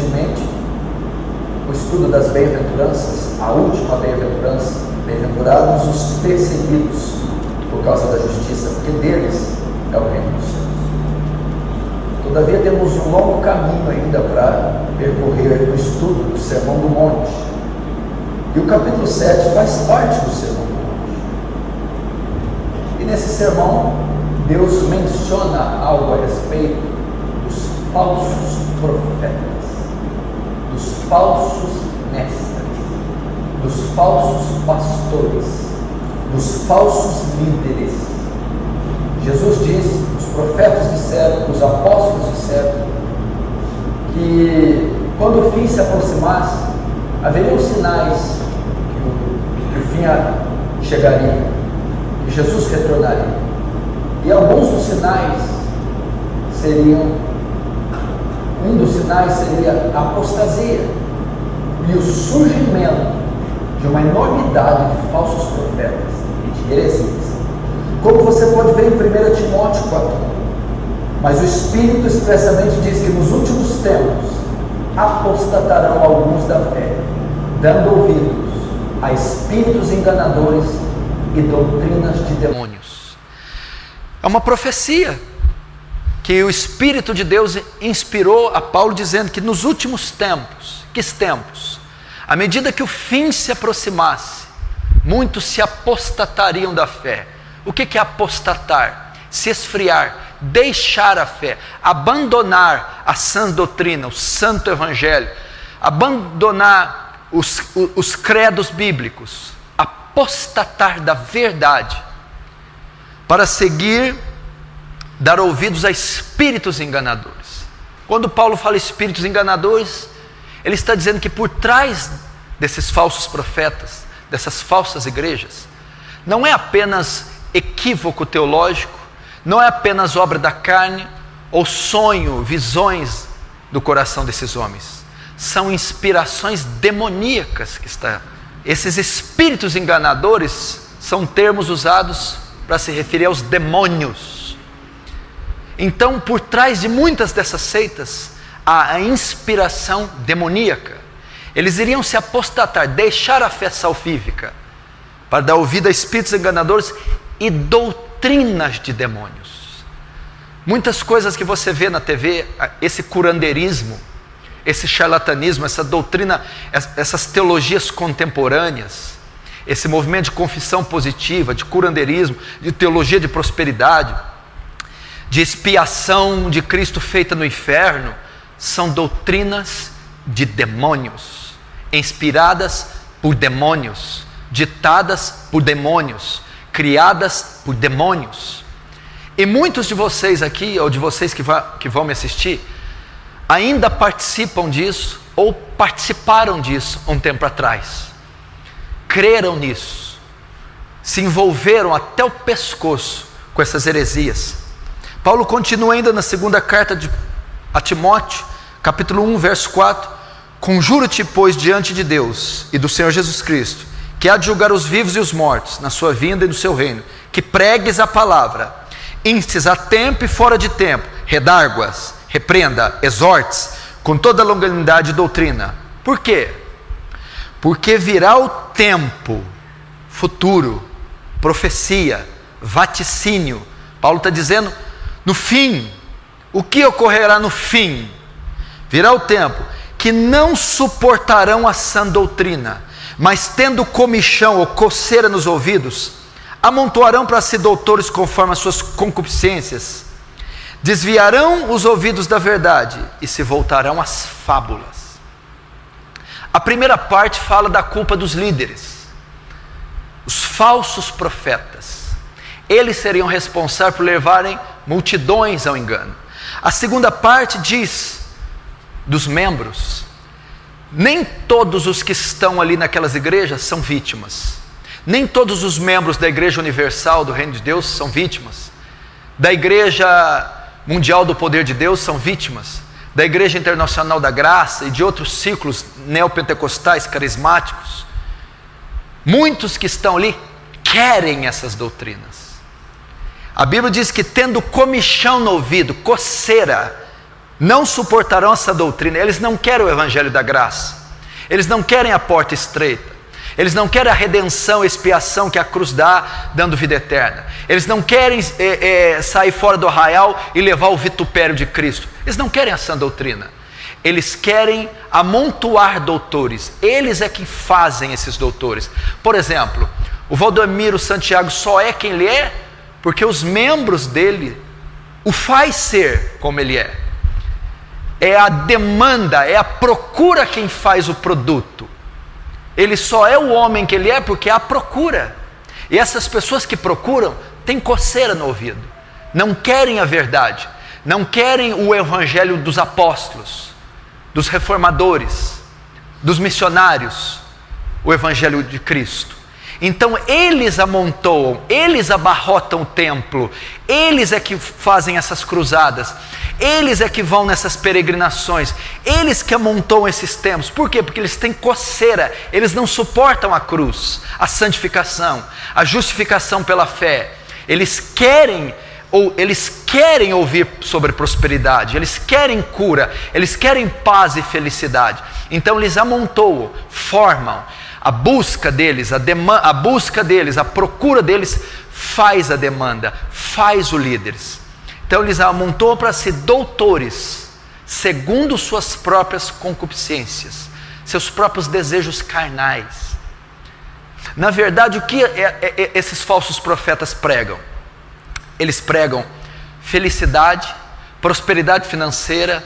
de mente o estudo das bem-aventuranças, a última bem-aventurança: bem-aventurados os perseguidos por causa da justiça, porque deles é o reino dos céus. Todavia temos um longo caminho ainda para percorrer no estudo do Sermão do Monte, e o capítulo 7 faz parte do Sermão do Monte. E nesse sermão, Deus menciona algo a respeito dos falsos profetas, dos falsos mestres, dos falsos pastores, dos falsos líderes. Jesus disse, os profetas disseram, os apóstolos disseram, que quando o fim se aproximasse, haveriam sinais que o fim chegaria, que Jesus retornaria. E alguns dos sinais seriam, um dos sinais seria a apostasia e o surgimento de uma enormidade de falsos profetas e de heresias. Como você pode ver em 1 Timóteo 4, mas o Espírito expressamente diz que nos últimos tempos apostatarão alguns da fé, dando ouvidos a espíritos enganadores e doutrinas de demônios. É uma profecia que o Espírito de Deus inspirou a Paulo, dizendo que nos últimos tempos, à medida que o fim se aproximasse, muitos se apostatariam da fé. O que é apostatar? Se esfriar, deixar a fé, abandonar a sã doutrina, o santo evangelho, abandonar os credos bíblicos, apostatar da verdade, para seguir, dar ouvidos a espíritos enganadores. Quando Paulo fala espíritos enganadores, ele está dizendo que por trás desses falsos profetas, dessas falsas igrejas, não é apenas equívoco teológico, não é apenas obra da carne, ou sonho, visões do coração desses homens. São inspirações demoníacas que estão. Esses espíritos enganadores são termos usados para se referir aos demônios. Então, por trás de muitas dessas seitas, há a inspiração demoníaca. Eles iriam se apostatar, deixar a fé salvífica, para dar ouvido a espíritos enganadores e doutrinas de demônios. Muitas coisas que você vê na TV, esse curandeirismo, esse charlatanismo, essa doutrina, essas teologias contemporâneas, esse movimento de confissão positiva, de curandeirismo, de teologia de prosperidade, de expiação de Cristo feita no inferno, são doutrinas de demônios, inspiradas por demônios, ditadas por demônios, criadas por demônios. E muitos de vocês aqui, ou de vocês que vão me assistir, ainda participam disso, ou participaram disso um tempo atrás, creram nisso, se envolveram até o pescoço com essas heresias. Paulo continua ainda na segunda carta a Timóteo, capítulo 1, verso 4: conjuro-te, pois, diante de Deus e do Senhor Jesus Cristo, que há de julgar os vivos e os mortos, na sua vinda e no seu reino, que pregues a palavra, instes a tempo e fora de tempo, redarguas, repreenda, exortes, com toda a longanimidade e doutrina. Por quê? Porque virá o tempo futuro, profecia, vaticínio. Paulo está dizendo, no fim, o que ocorrerá no fim? Virá o tempo que não suportarão a sã doutrina, mas tendo comichão ou coceira nos ouvidos, amontoarão para si doutores conforme as suas concupiscências, desviarão os ouvidos da verdade e se voltarão às fábulas. A primeira parte fala da culpa dos líderes, os falsos profetas. Eles seriam responsáveis por levarem multidões ao engano. A segunda parte diz dos membros. Nem todos os que estão ali naquelas igrejas são vítimas. Nem todos os membros da Igreja Universal do Reino de Deus são vítimas. Da Igreja Mundial do Poder de Deus são vítimas. Da Igreja Internacional da Graça e de outros ciclos neopentecostais carismáticos. Muitos que estão ali querem essas doutrinas. A Bíblia diz que tendo comichão no ouvido, coceira, não suportarão essa doutrina. Eles não querem o evangelho da graça, eles não querem a porta estreita, eles não querem a redenção, a expiação que a cruz dá, dando vida eterna. Eles não querem sair fora do arraial e levar o vitupério de Cristo. Eles não querem a sã doutrina. Eles querem amontoar doutores. Eles é que fazem esses doutores. Por exemplo, o Valdomiro Santiago só é quem ele é porque os membros dele o faz ser como ele é. É a demanda, é a procura quem faz o produto. Ele só é o homem que ele é porque há procura. E essas pessoas que procuram têm coceira no ouvido, não querem a verdade, não querem o evangelho dos apóstolos, dos reformadores, dos missionários, o evangelho de Cristo. Então eles amontoam, eles abarrotam o templo, eles é que fazem essas cruzadas, eles é que vão nessas peregrinações, eles que amontoam esses templos. Por quê? Porque eles têm coceira, eles não suportam a cruz, a santificação, a justificação pela fé. Eles querem ouvir sobre prosperidade, eles querem cura, eles querem paz e felicidade. Então eles amontoam, formam. A busca deles, a procura deles faz a demanda, faz os líderes. Então eles amontoam para si doutores, segundo suas próprias concupiscências, seus próprios desejos carnais. Na verdade, o que esses falsos profetas pregam? Eles pregam felicidade, prosperidade financeira,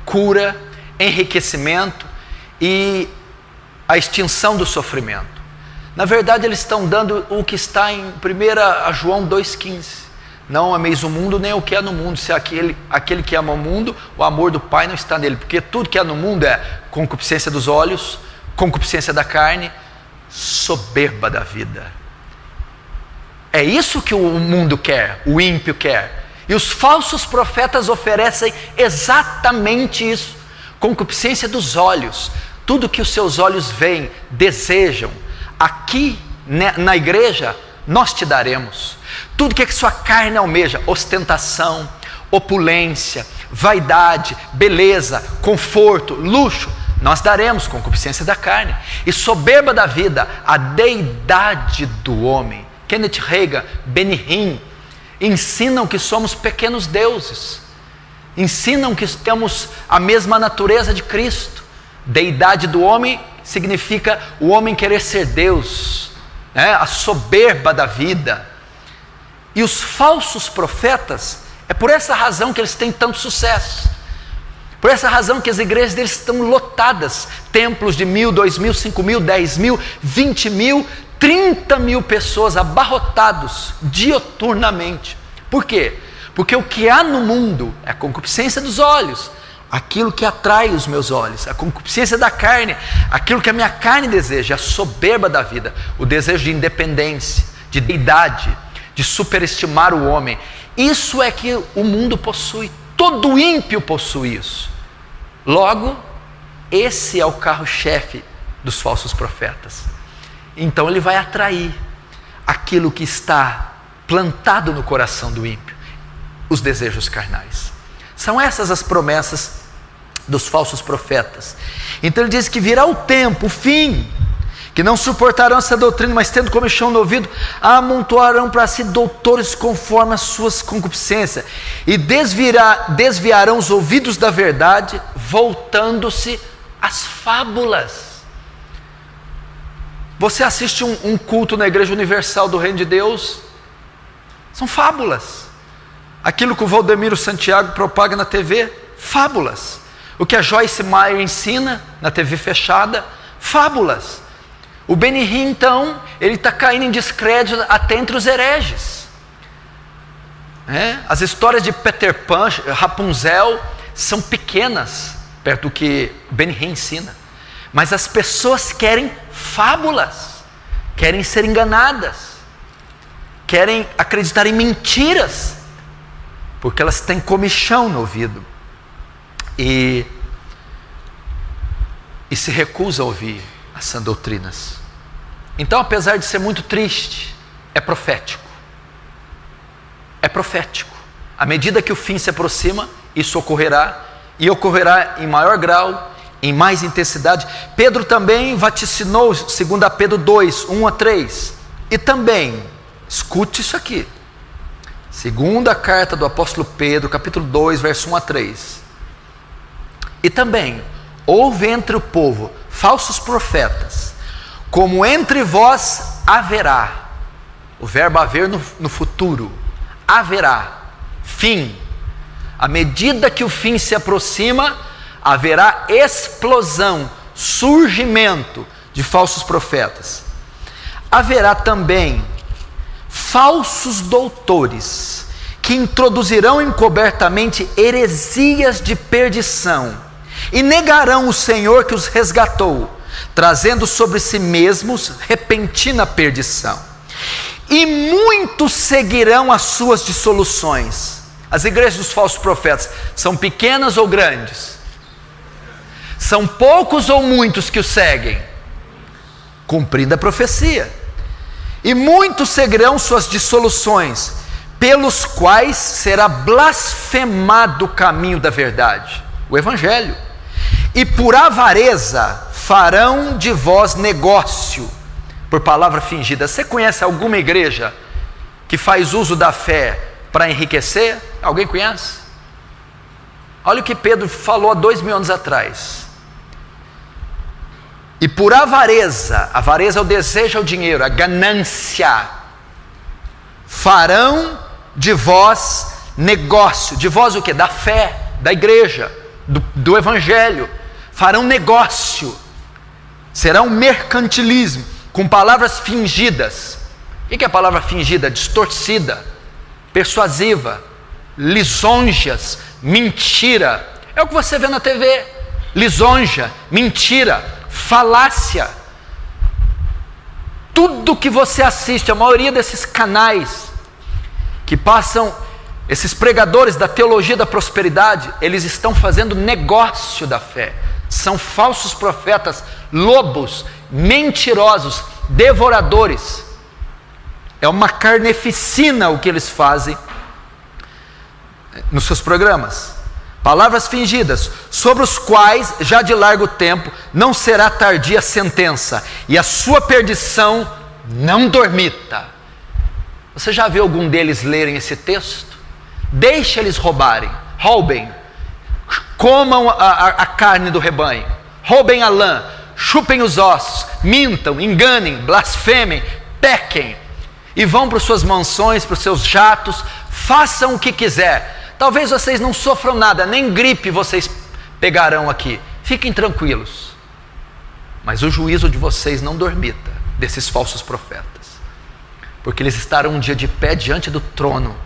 cura, enriquecimento e a extinção do sofrimento. Na verdade, eles estão dando o que está em 1 João 2,15. Não ameis o mundo, nem o que é no mundo. Se aquele que ama o mundo, o amor do Pai não está nele. Porque tudo que é no mundo é concupiscência dos olhos, concupiscência da carne, soberba da vida. É isso que o mundo quer, o ímpio quer. E os falsos profetas oferecem exatamente isso. Concupiscência dos olhos. Tudo que os seus olhos veem, desejam, aqui na igreja, nós te daremos. Tudo que sua carne almeja, ostentação, opulência, vaidade, beleza, conforto, luxo, nós daremos, concupiscência da carne. E soberba da vida, a deidade do homem. Kenneth Reagan, Benny Hinn, ensinam que somos pequenos deuses, ensinam que temos a mesma natureza de Cristo. Deidade do homem significa o homem querer ser Deus, né? A soberba da vida. E os falsos profetas, é por essa razão que eles têm tanto sucesso, por essa razão que as igrejas deles estão lotadas, templos de 1.000, 2.000, 5.000, 10.000, 20.000, 30.000 pessoas abarrotados dioturnamente. Por quê? Porque o que há no mundo é a concupiscência dos olhos, aquilo que atrai os meus olhos, a concupiscência da carne, aquilo que a minha carne deseja, a soberba da vida, o desejo de independência, de deidade, de superestimar o homem. Isso é que o mundo possui, todo ímpio possui isso. Logo, esse é o carro-chefe dos falsos profetas. Então ele vai atrair aquilo que está plantado no coração do ímpio, os desejos carnais. São essas as promessas dos falsos profetas. Então ele diz que virá o tempo, o fim, que não suportarão essa doutrina, mas tendo comichão no ouvido, amontoarão para si doutores conforme as suas concupiscências, e desviarão os ouvidos da verdade, voltando-se às fábulas. Você assiste um culto na Igreja Universal do Reino de Deus, são fábulas. Aquilo que o Valdomiro Santiago propaga na TV, fábulas. O que a Joyce Meyer ensina na TV fechada, fábulas. O Benny Hinn, então, ele está caindo em descrédito até entre os hereges. As histórias de Peter Pan, Rapunzel, são pequenas perto do que Benny Hinn ensina. Mas as pessoas querem fábulas, querem ser enganadas, querem acreditar em mentiras, porque elas têm comichão no ouvido e se recusam a ouvir as sãs doutrinas. Então, apesar de ser muito triste, é profético. É profético. À medida que o fim se aproxima, isso ocorrerá, e ocorrerá em maior grau, em mais intensidade. Pedro também vaticinou, 2 Pedro 2, 1 a 3. E também, escute isso aqui, segunda carta do apóstolo Pedro, capítulo 2, verso 1 a 3. E também, houve entre o povo falsos profetas, como entre vós haverá, o verbo haver no futuro, haverá, fim. À medida que o fim se aproxima, haverá explosão, surgimento de falsos profetas. Haverá também falsos doutores, que introduzirão encobertamente heresias de perdição, e negarão o Senhor que os resgatou, trazendo sobre si mesmos repentina perdição. E muitos seguirão as suas dissoluções. As igrejas dos falsos profetas são pequenas ou grandes? São poucos ou muitos que o seguem? Cumprindo a profecia. E muitos seguirão suas dissoluções, pelos quais será blasfemado o caminho da verdade, o Evangelho. E por avareza farão de vós negócio, por palavra fingida. Você conhece alguma igreja que faz uso da fé para enriquecer? Alguém conhece? Olha o que Pedro falou há 2000 anos atrás. E por avareza, avareza é o desejo ao dinheiro, a ganância, farão de vós negócio. De vós o que? Da fé, da igreja, do evangelho. Farão negócio, será um mercantilismo, com palavras fingidas. O que é a palavra fingida? Distorcida, persuasiva, lisonjas, mentira. É o que você vê na TV, lisonja, mentira, falácia. Tudo que você assiste, a maioria desses canais que passam, esses pregadores da teologia da prosperidade, eles estão fazendo negócio da fé. São falsos profetas, lobos, mentirosos, devoradores. É uma carneficina o que eles fazem nos seus programas. Palavras fingidas, sobre os quais já de largo tempo não será tardia a sentença, e a sua perdição não dormita. Você já viu algum deles lerem esse texto? Deixe eles roubem, comam a carne do rebanho, roubem a lã, chupem os ossos, mintam, enganem, blasfemem, pequem, e vão para suas mansões, para os seus jatos, façam o que quiser. Talvez vocês não sofram nada, nem gripe vocês pegarão aqui, fiquem tranquilos, mas o juízo de vocês não dormita, desses falsos profetas, porque eles estarão um dia de pé diante do trono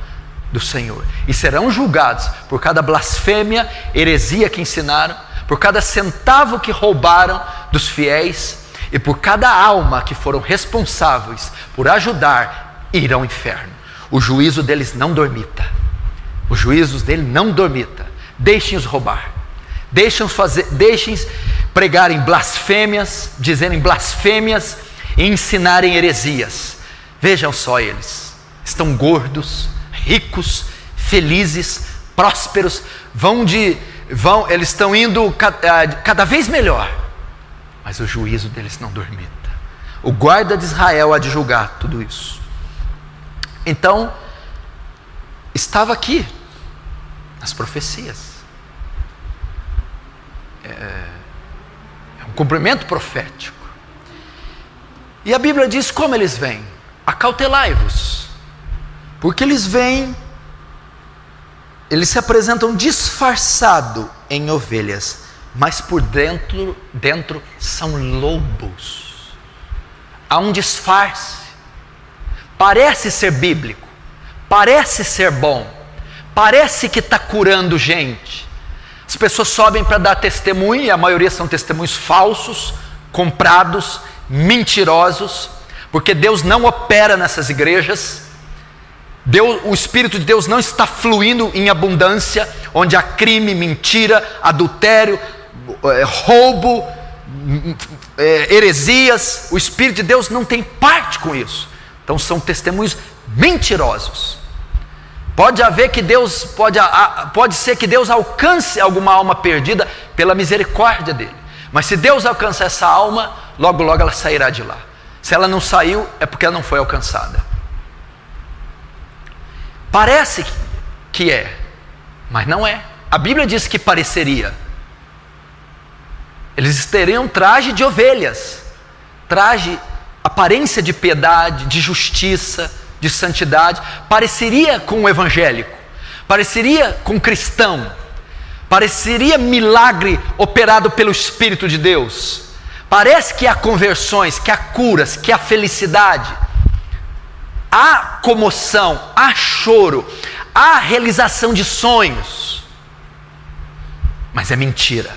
do Senhor, e serão julgados por cada blasfêmia, heresia que ensinaram, por cada centavo que roubaram dos fiéis, e por cada alma que foram responsáveis por ajudar, irão ao inferno. O juízo deles não dormita, os juízos dele não dormita. Deixem-os roubar, deixem-os pregarem blasfêmias, dizerem blasfêmias e ensinarem heresias. Vejam só, eles estão gordos, ricos, felizes, prósperos, eles estão indo cada vez melhor, mas o juízo deles não dormita. O guarda de Israel há de julgar tudo isso. Então, estava aqui nas profecias, é um cumprimento profético. E a Bíblia diz como eles vêm: acautelai-vos, porque eles vêm, eles se apresentam disfarçado em ovelhas, mas por dentro são lobos. Há um disfarce, parece ser bíblico, parece ser bom, parece que está curando gente. As pessoas sobem para dar testemunho, e a maioria são testemunhos falsos, comprados, mentirosos, porque Deus não opera nessas igrejas. O Espírito de Deus não está fluindo em abundância, onde há crime, mentira, adultério, roubo, heresias. O Espírito de Deus não tem parte com isso. Então são testemunhos mentirosos. Pode ser que Deus alcance alguma alma perdida pela misericórdia dele. Mas se Deus alcança essa alma, logo logo ela sairá de lá. Se ela não saiu, é porque ela não foi alcançada. Parece que é, mas não é. A Bíblia diz que pareceria. Eles teriam traje de ovelhas, traje, aparência de piedade, de justiça, de santidade. Pareceria com o evangélico, pareceria com o cristão, pareceria milagre operado pelo Espírito de Deus. Parece que há conversões, que há curas, que há felicidade, há comoção, há choro, há realização de sonhos. Mas é mentira.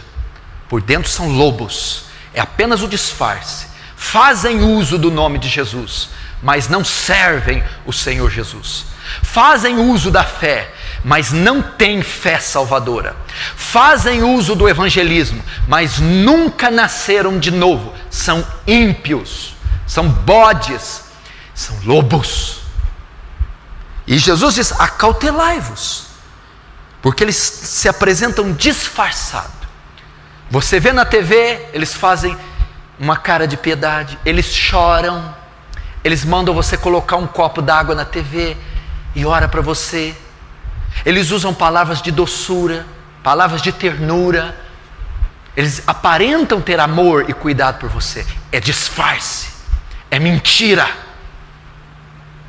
Por dentro são lobos, é apenas o disfarce. Fazem uso do nome de Jesus, mas não servem o Senhor Jesus. Fazem uso da fé, mas não têm fé salvadora. Fazem uso do evangelismo, mas nunca nasceram de novo. São ímpios, são bodes, são lobos. E Jesus diz: acautelai-vos, porque eles se apresentam disfarçados. Você vê na TV, eles fazem uma cara de piedade, eles choram, eles mandam você colocar um copo d'água na TV e ora para você. Eles usam palavras de doçura, palavras de ternura. Eles aparentam ter amor e cuidado por você. É disfarce, é mentira.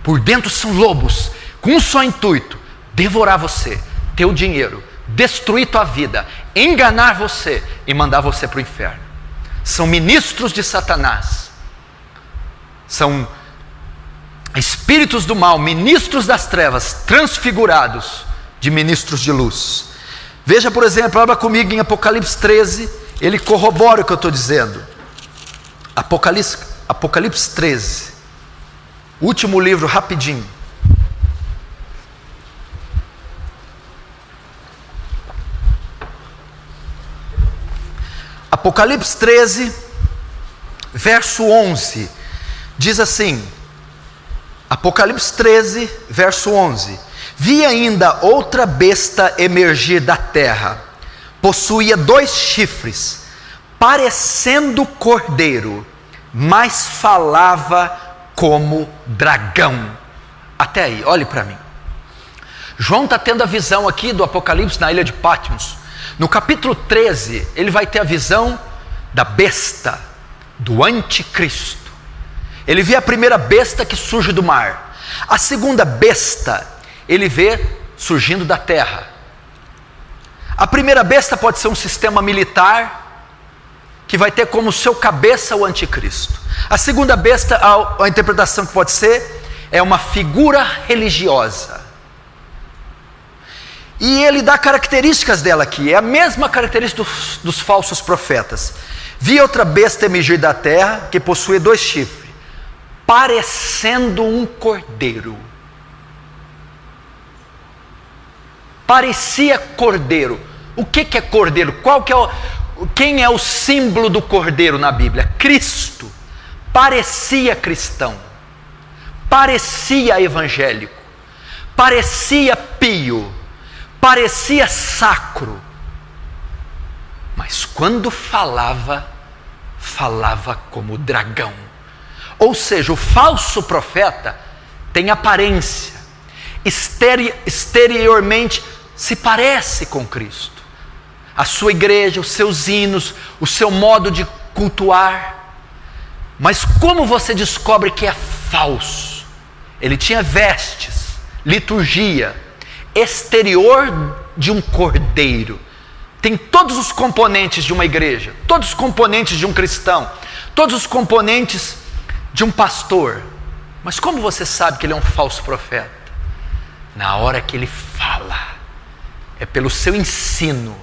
Por dentro são lobos, com um só intuito: devorar você, teu dinheiro, destruir tua vida, enganar você e mandar você para o inferno. São ministros de Satanás, são espíritos do mal, ministros das trevas, transfigurados de ministros de luz. Veja, por exemplo, abra comigo em Apocalipse 13, ele corrobora o que eu estou dizendo. Apocalipse 13, último livro, rapidinho. Apocalipse 13, verso 11, diz assim, Apocalipse 13, verso 11: vi ainda outra besta emergir da terra, possuía 2 chifres, parecendo cordeiro, mas falava como dragão. Até aí, olhe para mim. João está tendo a visão aqui do Apocalipse na ilha de Patmos. No capítulo 13, ele vai ter a visão da besta, do anticristo. Ele vê a primeira besta que surge do mar. A segunda besta, ele vê surgindo da terra. A primeira besta pode ser um sistema militar, que vai ter como seu cabeça o anticristo. A segunda besta, a interpretação que pode ser, é uma figura religiosa. E ele dá características dela aqui, é a mesma característica dos falsos profetas. Vi outra besta emergir da terra, que possuía 2 chifres, parecendo um cordeiro. Parecia cordeiro. O que é cordeiro? Quem é o símbolo do cordeiro na Bíblia? Cristo. Parecia cristão, parecia evangélico, parecia pio, parecia sacro, mas quando falava como dragão. Ou seja, o falso profeta tem aparência, exteriormente se parece com Cristo, a sua igreja, os seus hinos, o seu modo de cultuar. Mas como você descobre que é falso? Ele tinha vestes, liturgia, exterior de um cordeiro. Tem todos os componentes de uma igreja, todos os componentes de um cristão, todos os componentes de um pastor. Mas como você sabe que ele é um falso profeta? Na hora que ele fala, é pelo seu ensino,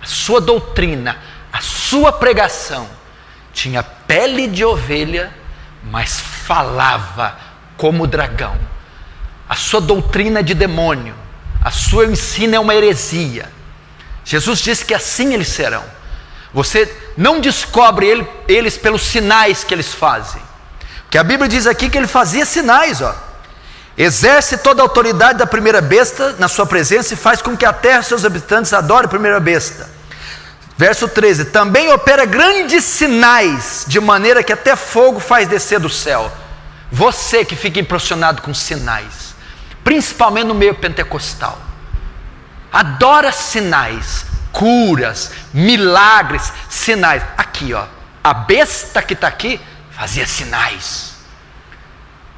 a sua doutrina, a sua pregação. Tinha pele de ovelha, mas falava como dragão. A sua doutrina é de demônio, a sua ensino é uma heresia. Jesus disse que assim eles serão. Você não descobre eles pelos sinais que eles fazem, porque a Bíblia diz aqui que ele fazia sinais, exerce toda a autoridade da primeira besta na sua presença e faz com que a terra e seus habitantes adorem a primeira besta. Verso 13, também opera grandes sinais, de maneira que até fogo faz descer do céu. Você que fica impressionado com sinais, principalmente no meio pentecostal, adora sinais, curas, milagres, sinais. Aqui ó, a besta que está aqui fazia sinais,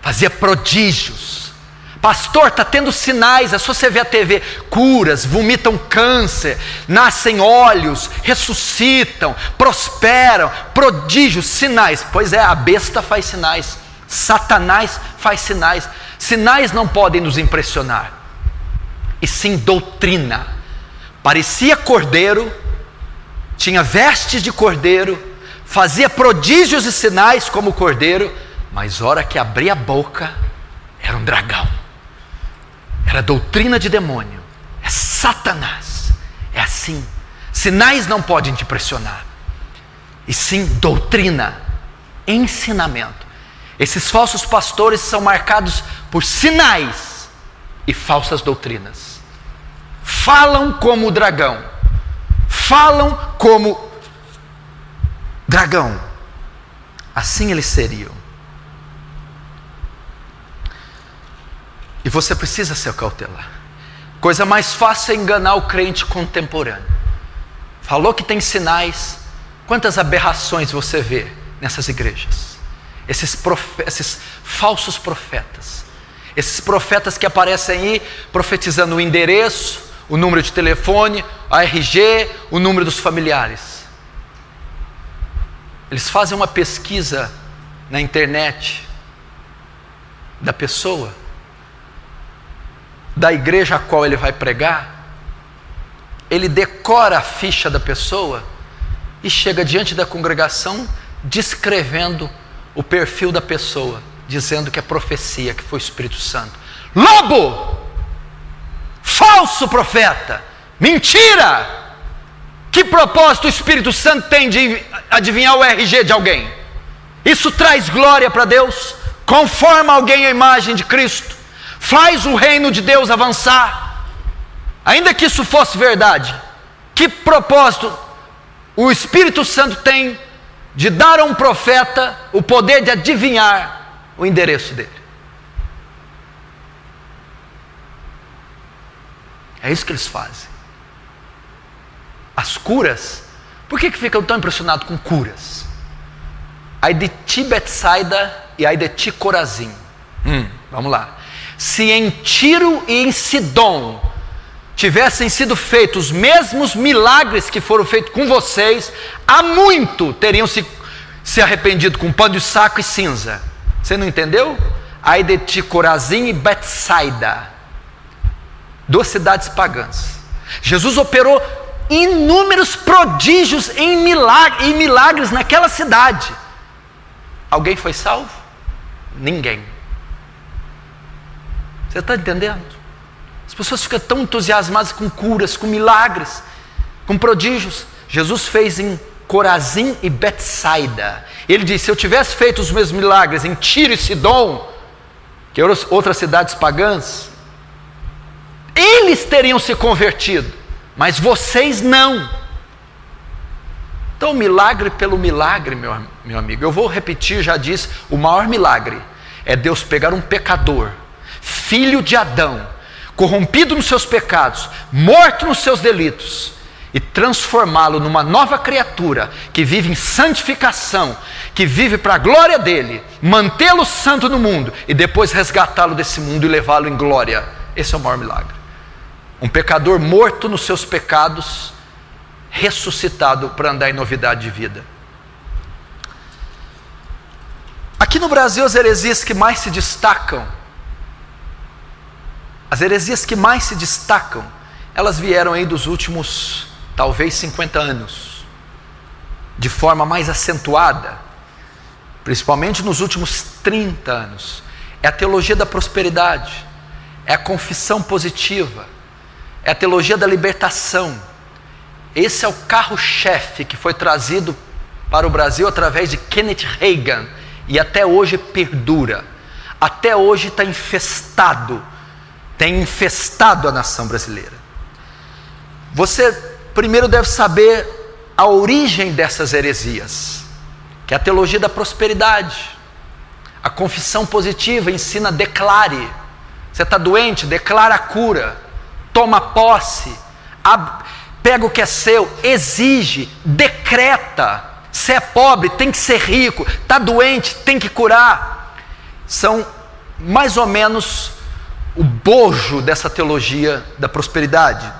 fazia prodígios. Pastor, está tendo sinais, é só você ver a TV, curas, vomitam câncer, nascem olhos, ressuscitam, prosperam, prodígios, sinais. Pois é, a besta faz sinais, Satanás faz sinais. Sinais não podem nos impressionar, e sim doutrina. Parecia cordeiro, tinha vestes de cordeiro, fazia prodígios e sinais como cordeiro, mas hora que abria a boca, era um dragão. Era doutrina de demônio, é Satanás, é assim. Sinais não podem te impressionar, e sim doutrina, ensinamento. Esses falsos pastores são marcados por sinais e falsas doutrinas. Falam como dragão, falam como dragão, assim eles seriam. E você precisa se cautelar. Coisa mais fácil é enganar o crente contemporâneo. Falou que tem sinais. Quantas aberrações você vê nessas igrejas? Esses falsos profetas. Esses profetas que aparecem aí profetizando o endereço, o número de telefone, a RG, o número dos familiares. Eles fazem uma pesquisa na internet da pessoa, da igreja a qual ele vai pregar. Ele decora a ficha da pessoa e chega diante da congregação descrevendo o perfil da pessoa, dizendo que é profecia, que foi o Espírito Santo. Lobo! Falso profeta! Mentira! Que propósito o Espírito Santo tem de adivinhar o RG de alguém? Isso traz glória para Deus? Conforma alguém à imagem de Cristo? Faz o reino de Deus avançar? Ainda que isso fosse verdade, que propósito o Espírito Santo tem de dar a um profeta o poder de adivinhar o endereço dele? É isso que eles fazem. As curas, por que ficam tão impressionados com curas? Ai de ti Betsaida e ai de ti Corazim. Vamos lá. Se em Tiro e em Sidom tivessem sido feitos os mesmos milagres que foram feitos com vocês, há muito teriam se arrependido com pano de saco e cinza. Você não entendeu? Ai de ti Corazim e Betsaida, duas cidades pagãs. Jesus operou inúmeros prodígios em milagres naquela cidade. Alguém foi salvo? Ninguém. Você está entendendo? As pessoas ficam tão entusiasmadas com curas, com milagres, com prodígios. Jesus fez em Corazim e Betsaida. Ele disse: se eu tivesse feito os mesmos milagres em Tiro e Sidom, que eram outras cidades pagãs, eles teriam se convertido, mas vocês não. Então, milagre pelo milagre, meu amigo. Eu vou repetir, já disse, o maior milagre é Deus pegar um pecador, filho de Adão, corrompido nos seus pecados, morto nos seus delitos, e transformá-lo numa nova criatura, que vive em santificação, que vive para a glória dele, mantê-lo santo no mundo, e depois resgatá-lo desse mundo e levá-lo em glória. Esse é o maior milagre. Um pecador morto nos seus pecados, ressuscitado para andar em novidade de vida. Aqui no Brasil, as heresias que mais se destacam, elas vieram aí dos últimos, talvez 50 anos, de forma mais acentuada, principalmente nos últimos 30 anos. É a teologia da prosperidade, é a confissão positiva, é a teologia da libertação. Esse é o carro-chefe que foi trazido para o Brasil através de Kenneth Hagin e até hoje perdura. até hoje tem infestado a nação brasileira. Você primeiro deve saber a origem dessas heresias, que é a teologia da prosperidade. A confissão positiva ensina: declare. Você está doente? Declara a cura. Toma posse. Pega o que é seu. Exige. Decreta. Se é pobre, tem que ser rico. Está doente, tem que curar. São mais ou menos o bojo dessa teologia da prosperidade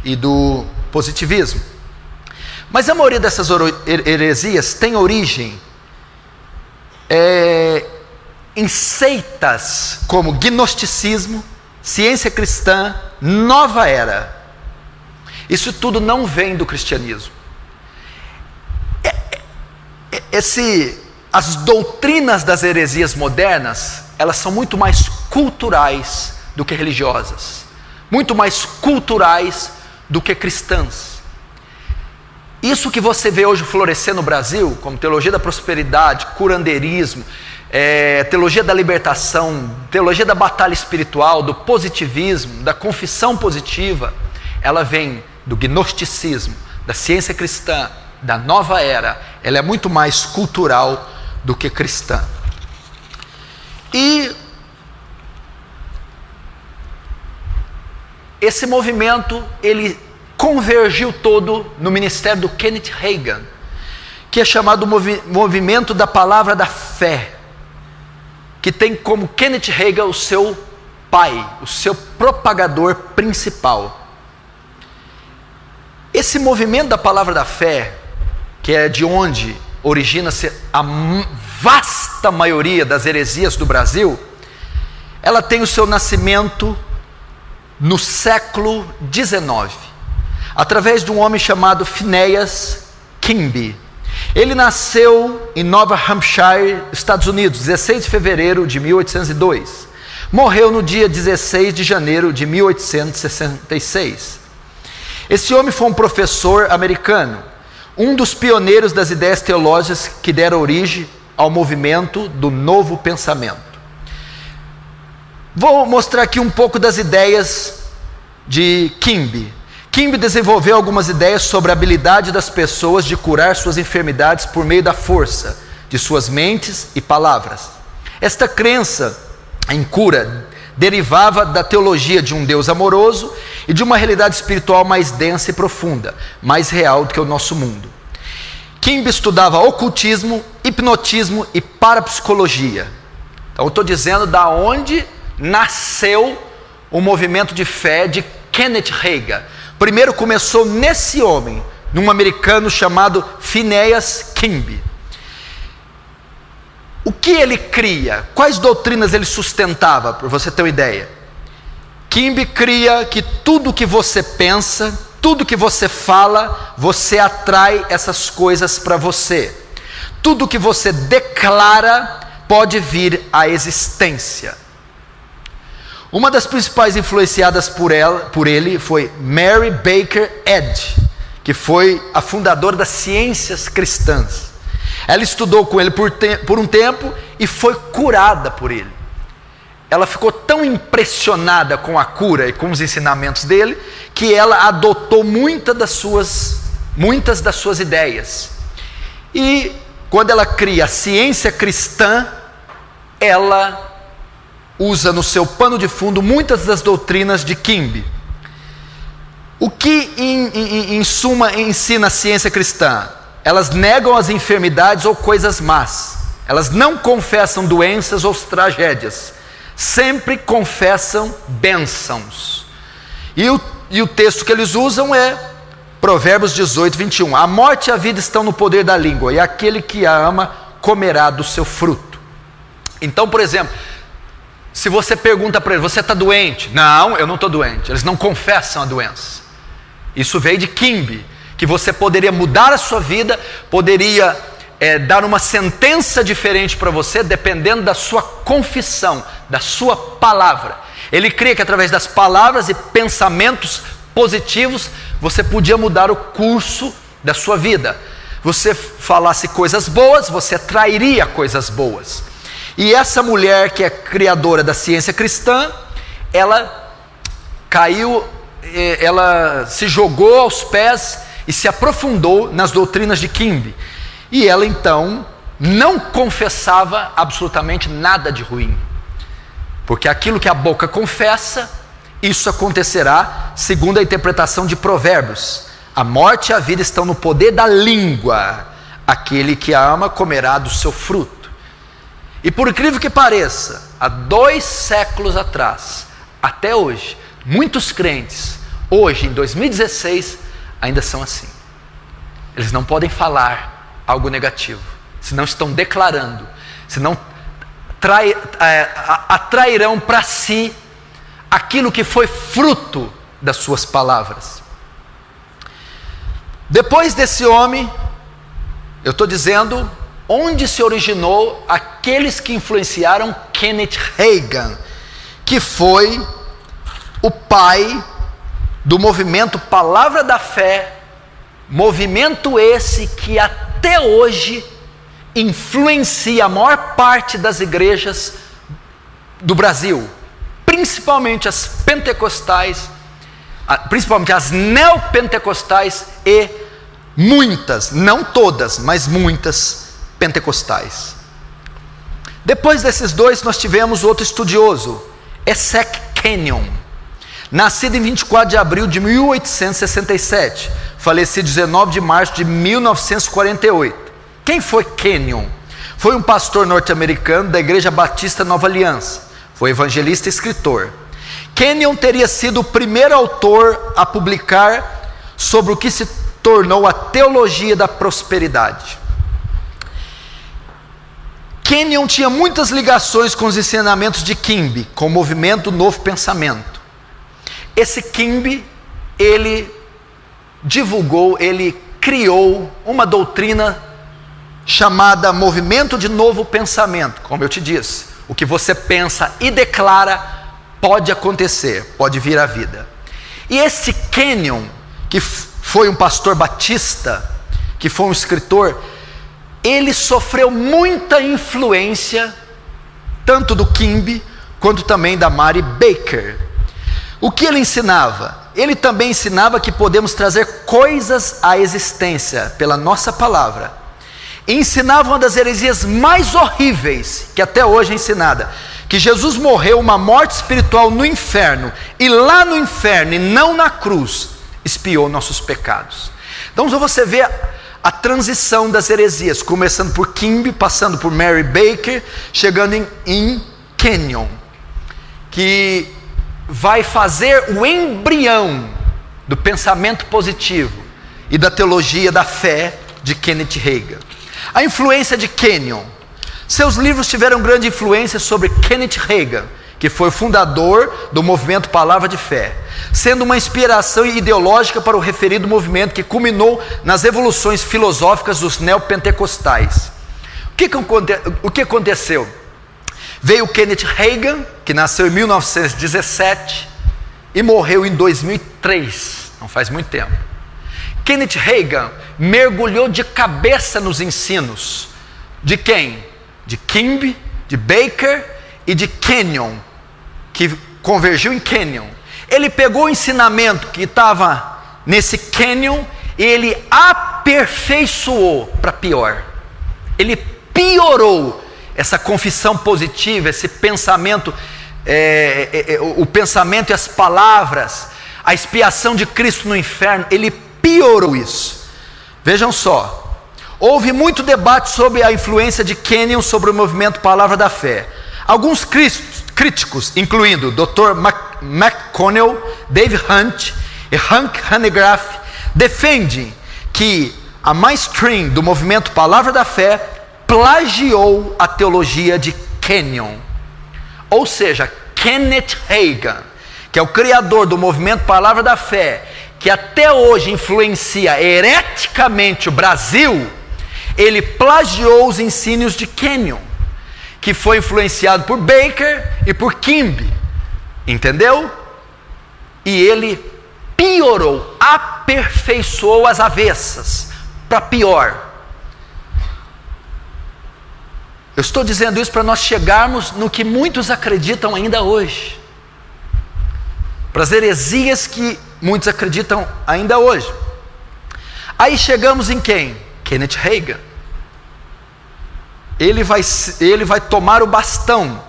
e do positivismo. Mas a maioria dessas heresias tem origem em seitas como gnosticismo, ciência cristã, nova era. Isso tudo não vem do cristianismo. As doutrinas das heresias modernas, elas são muito mais culturais do que religiosas, muito mais culturais do que cristãs. Isso que você vê hoje florescer no Brasil, como teologia da prosperidade, curandeirismo, teologia da libertação, teologia da batalha espiritual, do positivismo, da confissão positiva, ela vem do gnosticismo, da ciência cristã, da nova era. Ela é muito mais cultural do que cristã. E esse movimento, ele convergiu todo no ministério do Kenneth Hagin, que é chamado movimento da palavra da fé, que tem como Kenneth Hagin o seu pai, o seu propagador principal. Esse movimento da palavra da fé, que é de onde origina-se a vasta maioria das heresias do Brasil, ela tem o seu nascimento no século XIX, através de um homem chamado Phineas Quimby. Ele nasceu em Nova Hampshire, Estados Unidos, 16 de fevereiro de 1802. Morreu no dia 16 de janeiro de 1866. Esse homem foi um professor americano, um dos pioneiros das ideias teológicas que deram origem ao movimento do novo pensamento. Vou mostrar aqui um pouco das ideias de Quimby. Quimby desenvolveu algumas ideias sobre a habilidade das pessoas de curar suas enfermidades por meio da força de suas mentes e palavras. Esta crença em cura derivava da teologia de um Deus amoroso e de uma realidade espiritual mais densa e profunda, mais real do que o nosso mundo. Quimby estudava ocultismo, hipnotismo e parapsicologia. Então eu estou dizendo da onde nasceu o movimento de fé de Kenneth Hagin. Primeiro começou nesse homem, num americano chamado Phineas Quimby. O que ele cria? Quais doutrinas ele sustentava, para você ter uma ideia? Quimby cria que tudo que você pensa, tudo que você fala, você atrai essas coisas para você. Tudo que você declara pode vir à existência. Uma das principais influenciadas por ele foi Mary Baker Eddy, que foi a fundadora das ciências cristãs. Ela estudou com ele por um tempo e foi curada por ele. Ela ficou tão impressionada com a cura e com os ensinamentos dele, que ela adotou muitas das suas ideias. E quando ela cria a ciência cristã, ela usa no seu pano de fundo muitas das doutrinas de Quimby. O que em suma ensina a ciência cristã? Elas negam as enfermidades ou coisas más. Elas não confessam doenças ou tragédias. Sempre confessam bênçãos. E o texto que eles usam é Provérbios 18, 21. A morte e a vida estão no poder da língua, e aquele que a ama comerá do seu fruto. Então, por exemplo, se você pergunta para ele, você está doente? Não, eu não estou doente. Eles não confessam a doença. Isso veio de Quimby, que você poderia mudar a sua vida, poderia dar uma sentença diferente para você, dependendo da sua confissão, da sua palavra. Ele cria que através das palavras e pensamentos positivos, você podia mudar o curso da sua vida. Você falasse coisas boas, você atrairia coisas boas. E essa mulher que é criadora da ciência cristã, ela caiu, ela se jogou aos pés e se aprofundou nas doutrinas de Kimbe. E ela então não confessava absolutamente nada de ruim, porque aquilo que a boca confessa, isso acontecerá, segundo a interpretação de Provérbios. A morte e a vida estão no poder da língua, aquele que a ama comerá do seu fruto. E por incrível que pareça, há 2 séculos atrás, até hoje, muitos crentes, hoje em 2016, ainda são assim. Eles não podem falar algo negativo, senão estão declarando, senão atrairão para si aquilo que foi fruto das suas palavras. Depois desse homem, eu estou dizendo onde se originou aqueles que influenciaram Kenneth Hagin, que foi o pai do movimento Palavra da Fé, movimento esse que até hoje influencia a maior parte das igrejas do Brasil, principalmente as pentecostais, principalmente as neopentecostais e muitas, não todas, mas muitas pentecostais. Depois desses dois, nós tivemos outro estudioso, Essek Kenyon, nascido em 24 de abril de 1867, falecido 19 de março de 1948. Quem foi Kenyon? Foi um pastor norte-americano da Igreja Batista Nova Aliança, foi evangelista e escritor. Kenyon teria sido o primeiro autor a publicar sobre o que se tornou a teologia da prosperidade. Kenyon tinha muitas ligações com os ensinamentos de Kimbe, com o movimento Novo Pensamento. Esse Kimbe, ele divulgou, ele criou uma doutrina chamada Movimento de Novo Pensamento. Como eu te disse, o que você pensa e declara pode acontecer, pode vir à vida. E esse Kenyon, que foi um pastor batista, que foi um escritor, ele sofreu muita influência, tanto do Kimbe, quanto também da Mary Baker. O que ele ensinava? Ele também ensinava que podemos trazer coisas à existência pela nossa palavra. E ensinava uma das heresias mais horríveis, que até hoje é ensinada, que Jesus morreu uma morte espiritual no inferno, e lá no inferno, e não na cruz, expiou nossos pecados. Então você vê a transição das heresias, começando por Kimbe, passando por Mary Baker, chegando em Kenyon, que vai fazer o embrião do pensamento positivo e da teologia da fé de Kenneth Hagin. A influência de Kenyon. Seus livros tiveram grande influência sobre Kenneth Hagin, que foi o fundador do movimento Palavra de Fé, sendo uma inspiração ideológica para o referido movimento que culminou nas evoluções filosóficas dos neopentecostais. O que aconteceu? Veio Kenneth Hagin, que nasceu em 1917 e morreu em 2003, não faz muito tempo. Kenneth Hagin mergulhou de cabeça nos ensinos de quem? De Kimbe, de Baker e de Kenyon, que convergiu em Kenyon. Ele pegou o ensinamento que estava nesse Kenyon e ele aperfeiçoou para pior. Ele piorou essa confissão positiva, esse pensamento, o pensamento e as palavras, a expiação de Cristo no inferno. Ele piorou isso. Vejam só, houve muito debate sobre a influência de Kenyon sobre o movimento Palavra da Fé. Alguns críticos, incluindo Dr. McConnell, Dave Hunt e Hank Hanegraaff, defendem que a mainstream do movimento Palavra da Fé plagiou a teologia de Kenyon. Ou seja, Kenneth Hagin, que é o criador do movimento Palavra da Fé, que até hoje influencia hereticamente o Brasil, ele plagiou os ensinos de Kenyon, que foi influenciado por Baker e por Kimbe, entendeu? E ele piorou, aperfeiçoou as avessas, para pior. Eu estou dizendo isso para nós chegarmos no que muitos acreditam ainda hoje, para as heresias que muitos acreditam ainda hoje. Aí chegamos em quem? Kenneth Hagin. Ele vai tomar o bastão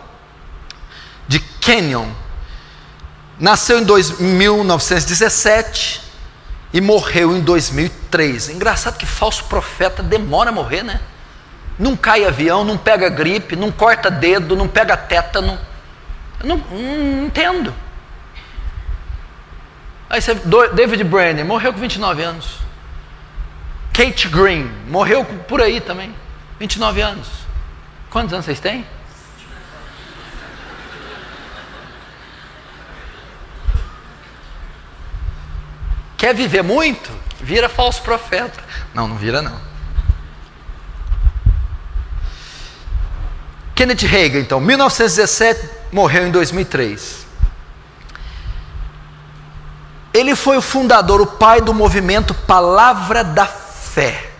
de Kenyon. Nasceu em 1917 e morreu em 2003. Engraçado que falso profeta demora a morrer, né? Não cai avião, não pega gripe, não corta dedo, não pega tétano. Não entendo. Aí você, David Brenner morreu com 29 anos. Kate Green morreu por aí também, 29 anos. Quantos anos vocês têm? Quer viver muito? Vira falso profeta. Não vira não. Kenneth Hagin, então, 1917, morreu em 2003. Ele foi o fundador, o pai do movimento Palavra da Fé.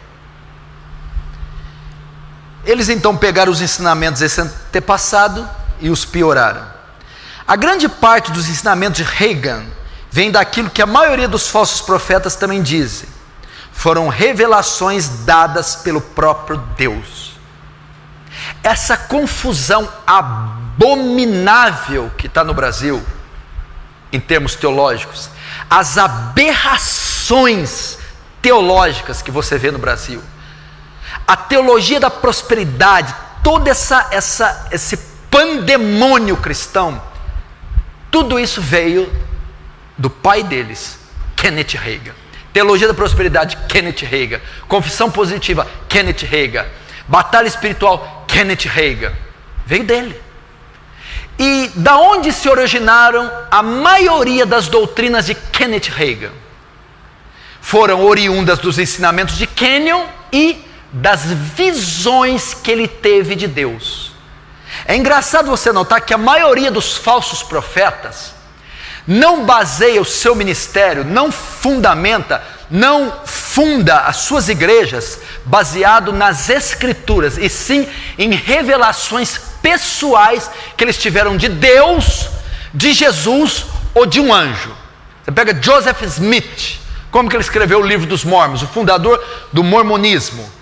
Eles então pegaram os ensinamentos desse antepassado e os pioraram. A grande parte dos ensinamentos de Hagin vem daquilo que a maioria dos falsos profetas também dizem. Foram revelações dadas pelo próprio Deus. Essa confusão abominável que está no Brasil, em termos teológicos, as aberrações teológicas que você vê no Brasil, a teologia da prosperidade, todo esse pandemônio cristão, tudo isso veio do pai deles, Kenneth Hagin. Teologia da prosperidade, Kenneth Hagin. Confissão positiva, Kenneth Hagin. Batalha espiritual, Kenneth Hagin. Veio dele. E da onde se originaram a maioria das doutrinas de Kenneth Hagin? Foram oriundas dos ensinamentos de Kenyon e das visões que ele teve de Deus. É engraçado você notar que a maioria dos falsos profetas não baseia o seu ministério, não funda as suas igrejas baseado nas escrituras, e sim em revelações pessoais que eles tiveram de Deus, de Jesus ou de um anjo. Você pega Joseph Smith, como que ele escreveu o livro dos Mormons, o fundador do mormonismo,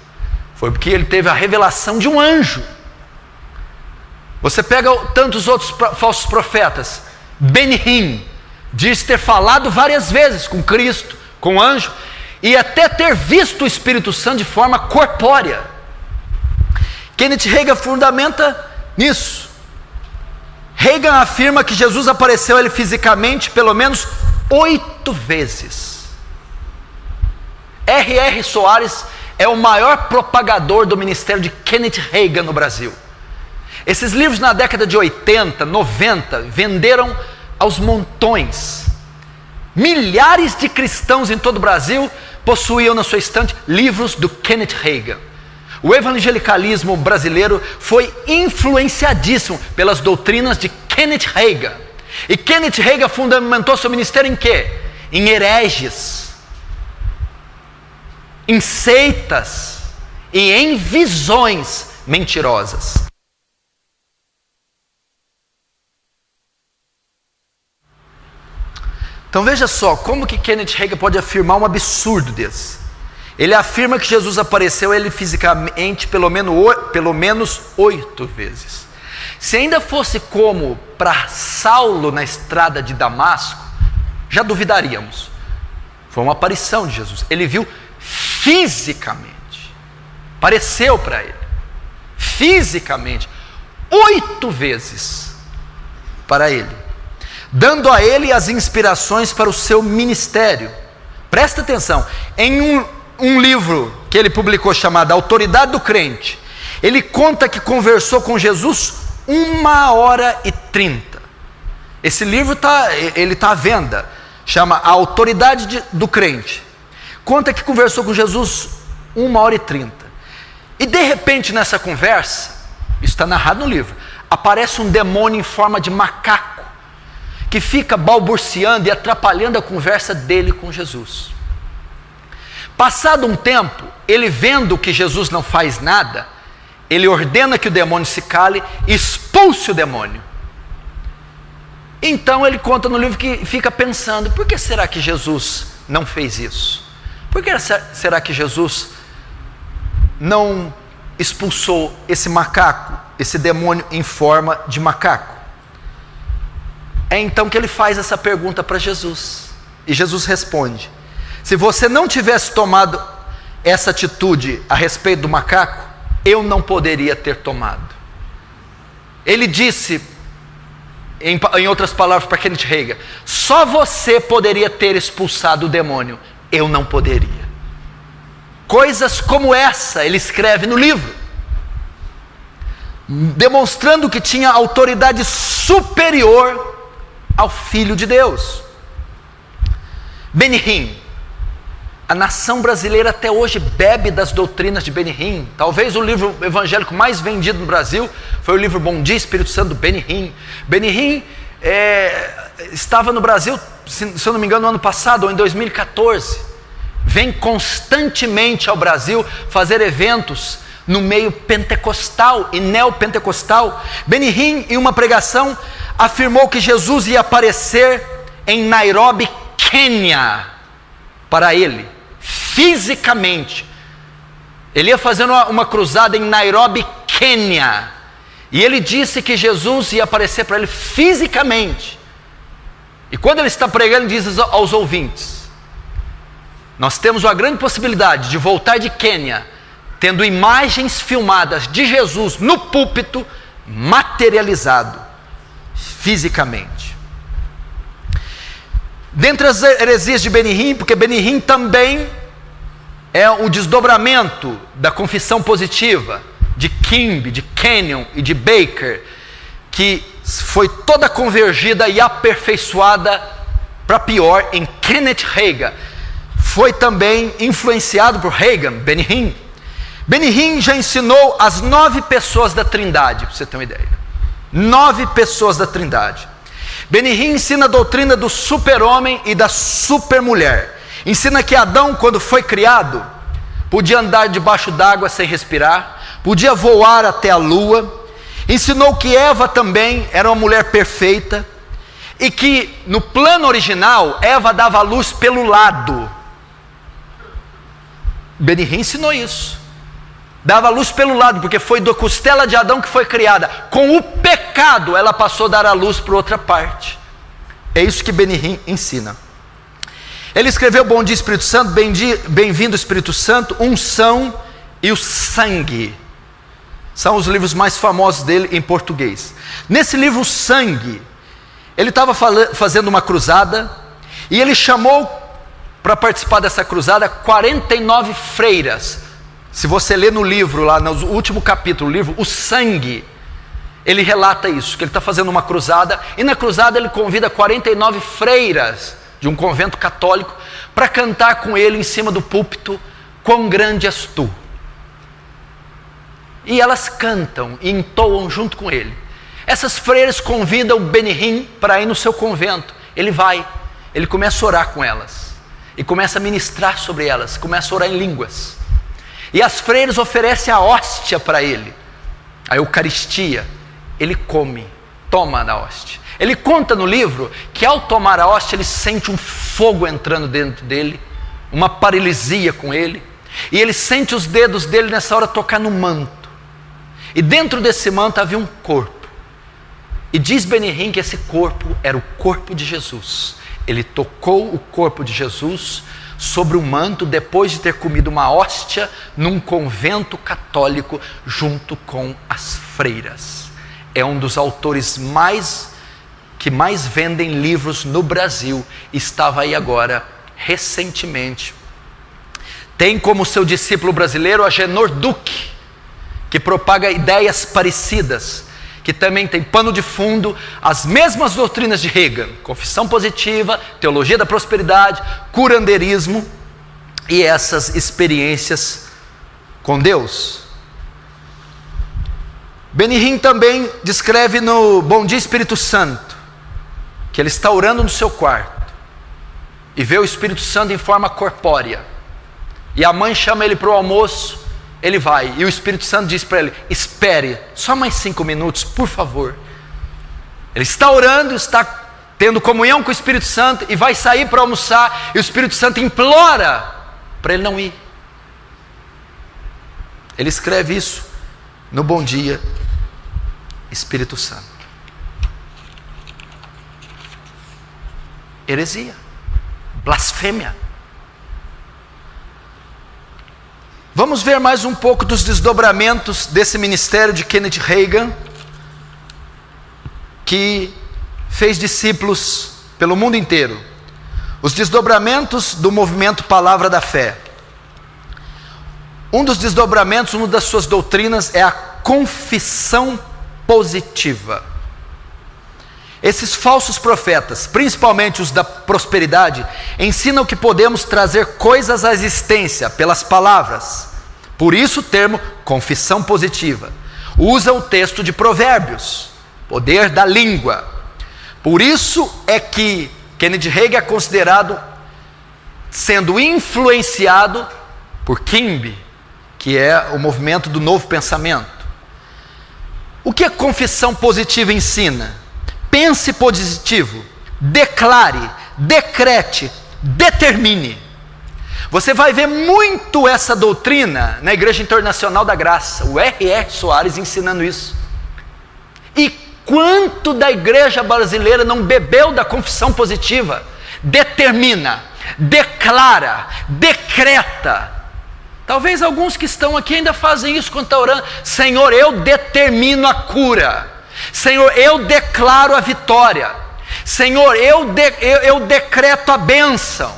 foi porque ele teve a revelação de um anjo. Você pega tantos outros falsos profetas, Benny Hinn diz ter falado várias vezes com Cristo, com o anjo, e até ter visto o Espírito Santo de forma corpórea. Kenneth Hagin fundamenta nisso. Hagin afirma que Jesus apareceu a ele fisicamente pelo menos 8 vezes. R.R. Soares é o maior propagador do ministério de Kenneth Hagin no Brasil. Esses livros na década de 80, 90, venderam aos montões. Milhares de cristãos em todo o Brasil possuíam na sua estante livros do Kenneth Hagin. O evangelicalismo brasileiro foi influenciadíssimo pelas doutrinas de Kenneth Hagin. E Kenneth Hagin fundamentou seu ministério em quê? Em hereges, em seitas e em visões mentirosas. Então veja só, como que Kenneth Hagin pode afirmar um absurdo desse? Ele afirma que Jesus apareceu a ele fisicamente pelo menos 8 vezes. Se ainda fosse como para Saulo na estrada de Damasco, já duvidaríamos. Foi uma aparição de Jesus. Ele viu fisicamente, apareceu para ele, fisicamente, 8 vezes para ele, dando a ele as inspirações para o seu ministério. Presta atenção, em um livro que ele publicou chamado Autoridade do Crente, ele conta que conversou com Jesus 1h30. Esse livro está à venda, chama A Autoridade do Crente. Conta que conversou com Jesus 1h30. E de repente nessa conversa, isso está narrado no livro, aparece um demônio em forma de macaco, que fica balbuciando e atrapalhando a conversa dele com Jesus. Passado um tempo, ele vendo que Jesus não faz nada, ele ordena que o demônio se cale, expulse o demônio. Então ele conta no livro que fica pensando: por que será que Jesus não fez isso? Por que será que Jesus não expulsou esse macaco, esse demônio em forma de macaco? É então que ele faz essa pergunta para Jesus, e Jesus responde: se você não tivesse tomado essa atitude a respeito do macaco, eu não poderia ter tomado. Ele disse, em outras palavras para Kenneth Hagin, só você poderia ter expulsado o demônio, eu não poderia. Coisas como essa ele escreve no livro, demonstrando que tinha autoridade superior ao Filho de Deus. Benny Hinn, a nação brasileira até hoje bebe das doutrinas de Benny Hinn. Talvez o livro evangélico mais vendido no Brasil foi o livro Bom Dia Espírito Santo, do Benny Hinn. Benny Hinn estava no Brasil, se eu não me engano, no ano passado, ou em 2014. Vem constantemente ao Brasil fazer eventos no meio pentecostal e neopentecostal. Benny Hinn, em uma pregação, afirmou que Jesus ia aparecer em Nairobi, Quênia, para ele, fisicamente. Ele ia fazer uma cruzada em Nairobi, Quênia, e ele disse que Jesus ia aparecer para ele fisicamente. E quando ele está pregando, ele diz aos ouvintes: nós temos uma grande possibilidade de voltar de Quênia tendo imagens filmadas de Jesus no púlpito, materializado fisicamente. Dentre as heresias de Benny Hinn, porque Benny Hinn também é o desdobramento da confissão positiva de Kimby, de Kenyon e de Baker, que foi toda convergida e aperfeiçoada para pior em Kenneth Hagin. Foi também influenciado por Hagin, Benny Hinn. Benny Hinn já ensinou as 9 pessoas da Trindade, para você ter uma ideia. 9 pessoas da Trindade. Benny Hinn ensina a doutrina do super-homem e da super-mulher. Ensina que Adão, quando foi criado, podia andar debaixo d'água sem respirar, podia voar até a lua. Ensinou que Eva também era uma mulher perfeita, e que no plano original, Eva dava a luz pelo lado. Benny Hinn ensinou isso. Dava luz pelo lado, porque foi da costela de Adão que foi criada. Com o pecado, ela passou a dar a luz para outra parte. É isso que Benny Hinn ensina. Ele escreveu Bom Dia Espírito Santo, Bem-vindo Espírito Santo, Unção e o Sangue. São os livros mais famosos dele em português. Nesse livro, o Sangue, ele estava fazendo uma cruzada, e ele chamou para participar dessa cruzada 49 freiras. Se você ler no livro, lá no último capítulo, o livro O Sangue, ele relata isso, que ele está fazendo uma cruzada, e na cruzada ele convida 49 freiras de um convento católico para cantar com ele em cima do púlpito Quão Grande És Tu. E elas cantam e entoam junto com ele. Essas freiras convidam Benny Hinn para ir no seu convento. Ele vai, ele começa a orar com elas, e começa a ministrar sobre elas, começa a orar em línguas. E as freiras oferecem a hóstia para ele, a Eucaristia. Ele come, toma da hóstia. Ele conta no livro que ao tomar a hóstia, ele sente um fogo entrando dentro dele, uma paralisia com ele, e ele sente os dedos dele nessa hora tocar no manto, e dentro desse manto havia um corpo, e diz Benny Hinn que esse corpo era o corpo de Jesus. Ele tocou o corpo de Jesus sobre o manto depois de ter comido uma hóstia num convento católico junto com as freiras. É um dos autores que mais vendem livros no Brasil. Estava aí agora, recentemente. Tem como seu discípulo brasileiro Agenor Duque, que propaga ideias parecidas, que também tem pano de fundo as mesmas doutrinas de Hagin: confissão positiva, teologia da prosperidade, curanderismo e essas experiências com Deus. Benny Hinn também descreve no Bom Dia Espírito Santo que ele está orando no seu quarto e vê o Espírito Santo em forma corpórea, e a mãe chama ele para o almoço. ele vai, e o Espírito Santo diz para ele: espere só mais 5 minutos, por favor. Ele está orando, está tendo comunhão com o Espírito Santo, e vai sair para almoçar, e o Espírito Santo implora para ele não ir. Ele escreve isso no Bom Dia, Espírito Santo. Heresia, blasfêmia. Vamos ver mais um pouco dos desdobramentos desse ministério de Kenneth Hagin, que fez discípulos pelo mundo inteiro. Os desdobramentos do movimento Palavra da Fé. Um dos desdobramentos, uma das suas doutrinas é a confissão positiva. Esses falsos profetas, principalmente os da prosperidade, ensinam que podemos trazer coisas à existência pelas palavras. Por isso o termo confissão positiva. Usa o texto de Provérbios, poder da língua. Por isso é que Kenneth Hagin é considerado sendo influenciado por Kimby, que é o movimento do novo pensamento. O que a confissão positiva ensina? Pense positivo, declare, decrete, determine. Você vai ver muito essa doutrina na Igreja Internacional da Graça, o R.R. Soares ensinando isso. E quanto da igreja brasileira não bebeu da confissão positiva? Determina, declara, decreta. Talvez alguns que estão aqui ainda fazem isso quando estão orando. Senhor, eu determino a cura. Senhor, eu declaro a vitória. Senhor, eu decreto a bênção.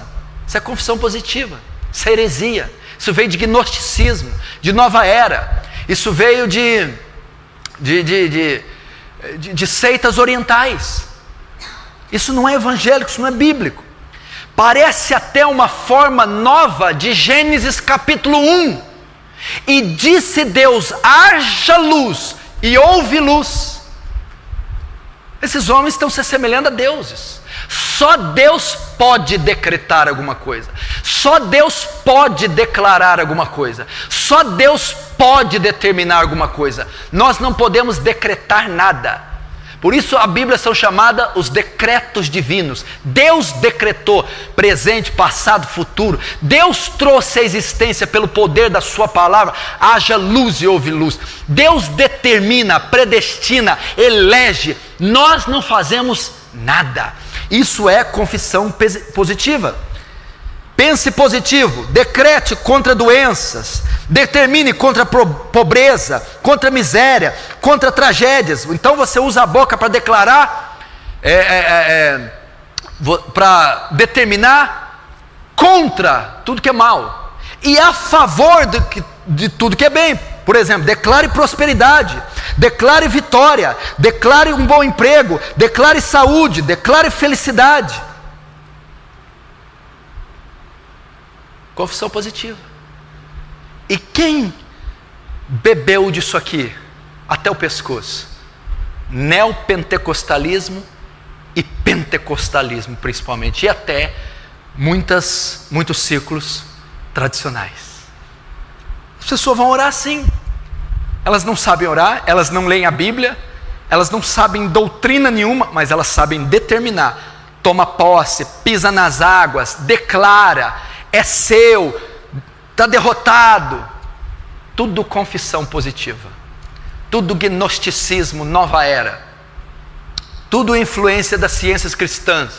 Isso é confissão positiva. Isso é heresia. Isso veio de gnosticismo, de nova era. Isso veio de seitas orientais. Isso não é evangélico, isso não é bíblico. Parece até uma forma nova de Gênesis capítulo 1. E disse Deus: haja luz, e houve luz. Esses homens estão se assemelhando a deuses. Só Deus pode decretar alguma coisa. Só Deus pode declarar alguma coisa. Só Deus pode determinar alguma coisa. Nós não podemos decretar nada. Por isso a Bíblia são chamadas os decretos divinos. Deus decretou presente, passado, futuro. Deus trouxe a existência pelo poder da sua palavra. Haja luz e houve luz. Deus determina, predestina, elege. Nós não fazemos nada. Isso é confissão positiva. Pense positivo, decrete contra doenças, determine contra a pobreza, contra a miséria, contra tragédias. Então você usa a boca para declarar, para determinar contra tudo que é mal e a favor de tudo que é bem. Por exemplo, declare prosperidade, declare vitória, declare um bom emprego, declare saúde, declare felicidade. Confissão positiva. E quem bebeu disso aqui até o pescoço? Neopentecostalismo e pentecostalismo principalmente, e até muitos círculos tradicionais. As pessoas vão orar assim. Elas não sabem orar, elas não leem a Bíblia, elas não sabem doutrina nenhuma, mas elas sabem determinar. Toma posse, pisa nas águas, declara, é seu, está derrotado. Tudo confissão positiva. Tudo gnosticismo, nova era. Tudo influência das ciências cristãs.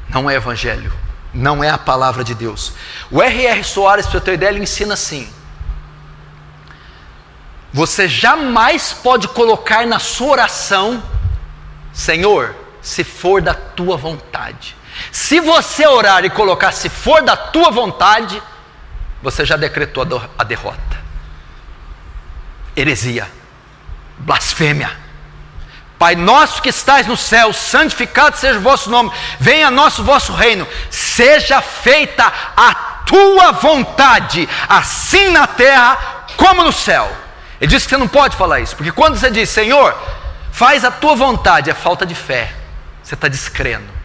Não é evangelho. Não é a palavra de Deus. O R.R. Soares, para você ter ideia, ele ensina assim: você jamais pode colocar na sua oração: Senhor, se for da tua vontade. Se você orar e colocar se for da tua vontade, você já decretou a derrota. Heresia, blasfêmia. Pai nosso que estais no céu, santificado seja o vosso nome, venha a nós o vosso reino, seja feita a tua vontade, assim na terra como no céu. Ele diz que você não pode falar isso, porque quando você diz Senhor, faz a tua vontade, é falta de fé, você está descrendo.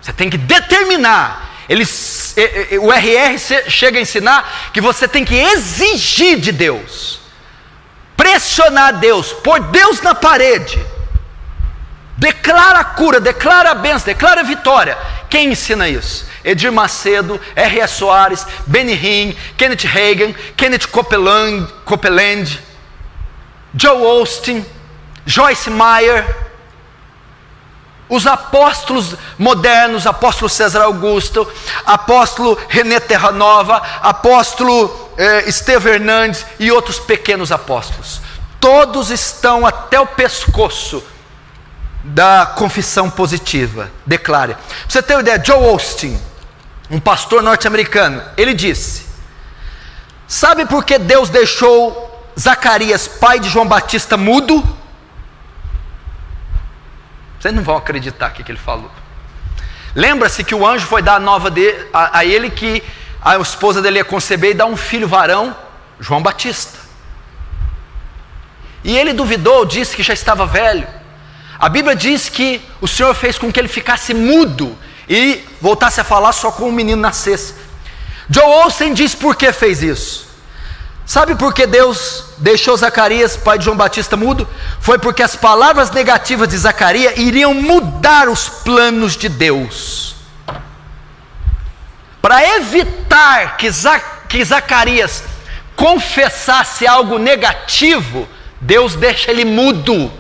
Você tem que determinar. Eles o RR chega a ensinar que você tem que exigir de Deus, pressionar Deus, pôr Deus na parede. Declara a cura, declara a bênção, declara a vitória. Quem ensina isso? Edir Macedo, R.S. Soares, Benny Hinn, Kenneth Hagin, Kenneth Copeland, Joel Osteen, Joyce Meyer, os apóstolos modernos, apóstolo César Augusto, apóstolo René Terranova, apóstolo Estevão Hernandes e outros pequenos apóstolos. Todos estão até o pescoço da confissão positiva. Declare. Pra você ter uma ideia, Joel Osteen, um pastor norte-americano, ele disse: sabe por que Deus deixou Zacarias, pai de João Batista, mudo? Vocês não vão acreditar o que ele falou. Lembra-se que o anjo foi dar a nova a ele que a esposa dele ia conceber e dar um filho varão, João Batista. E ele duvidou, disse que já estava velho. A Bíblia diz que o Senhor fez com que ele ficasse mudo e voltasse a falar só quando o menino nascesse. Joel Osteen diz por que fez isso. Sabe por que Deus deixou Zacarias, pai de João Batista, mudo? Foi porque as palavras negativas de Zacarias iriam mudar os planos de Deus. Para evitar que Zacarias confessasse algo negativo, Deus deixa ele mudo.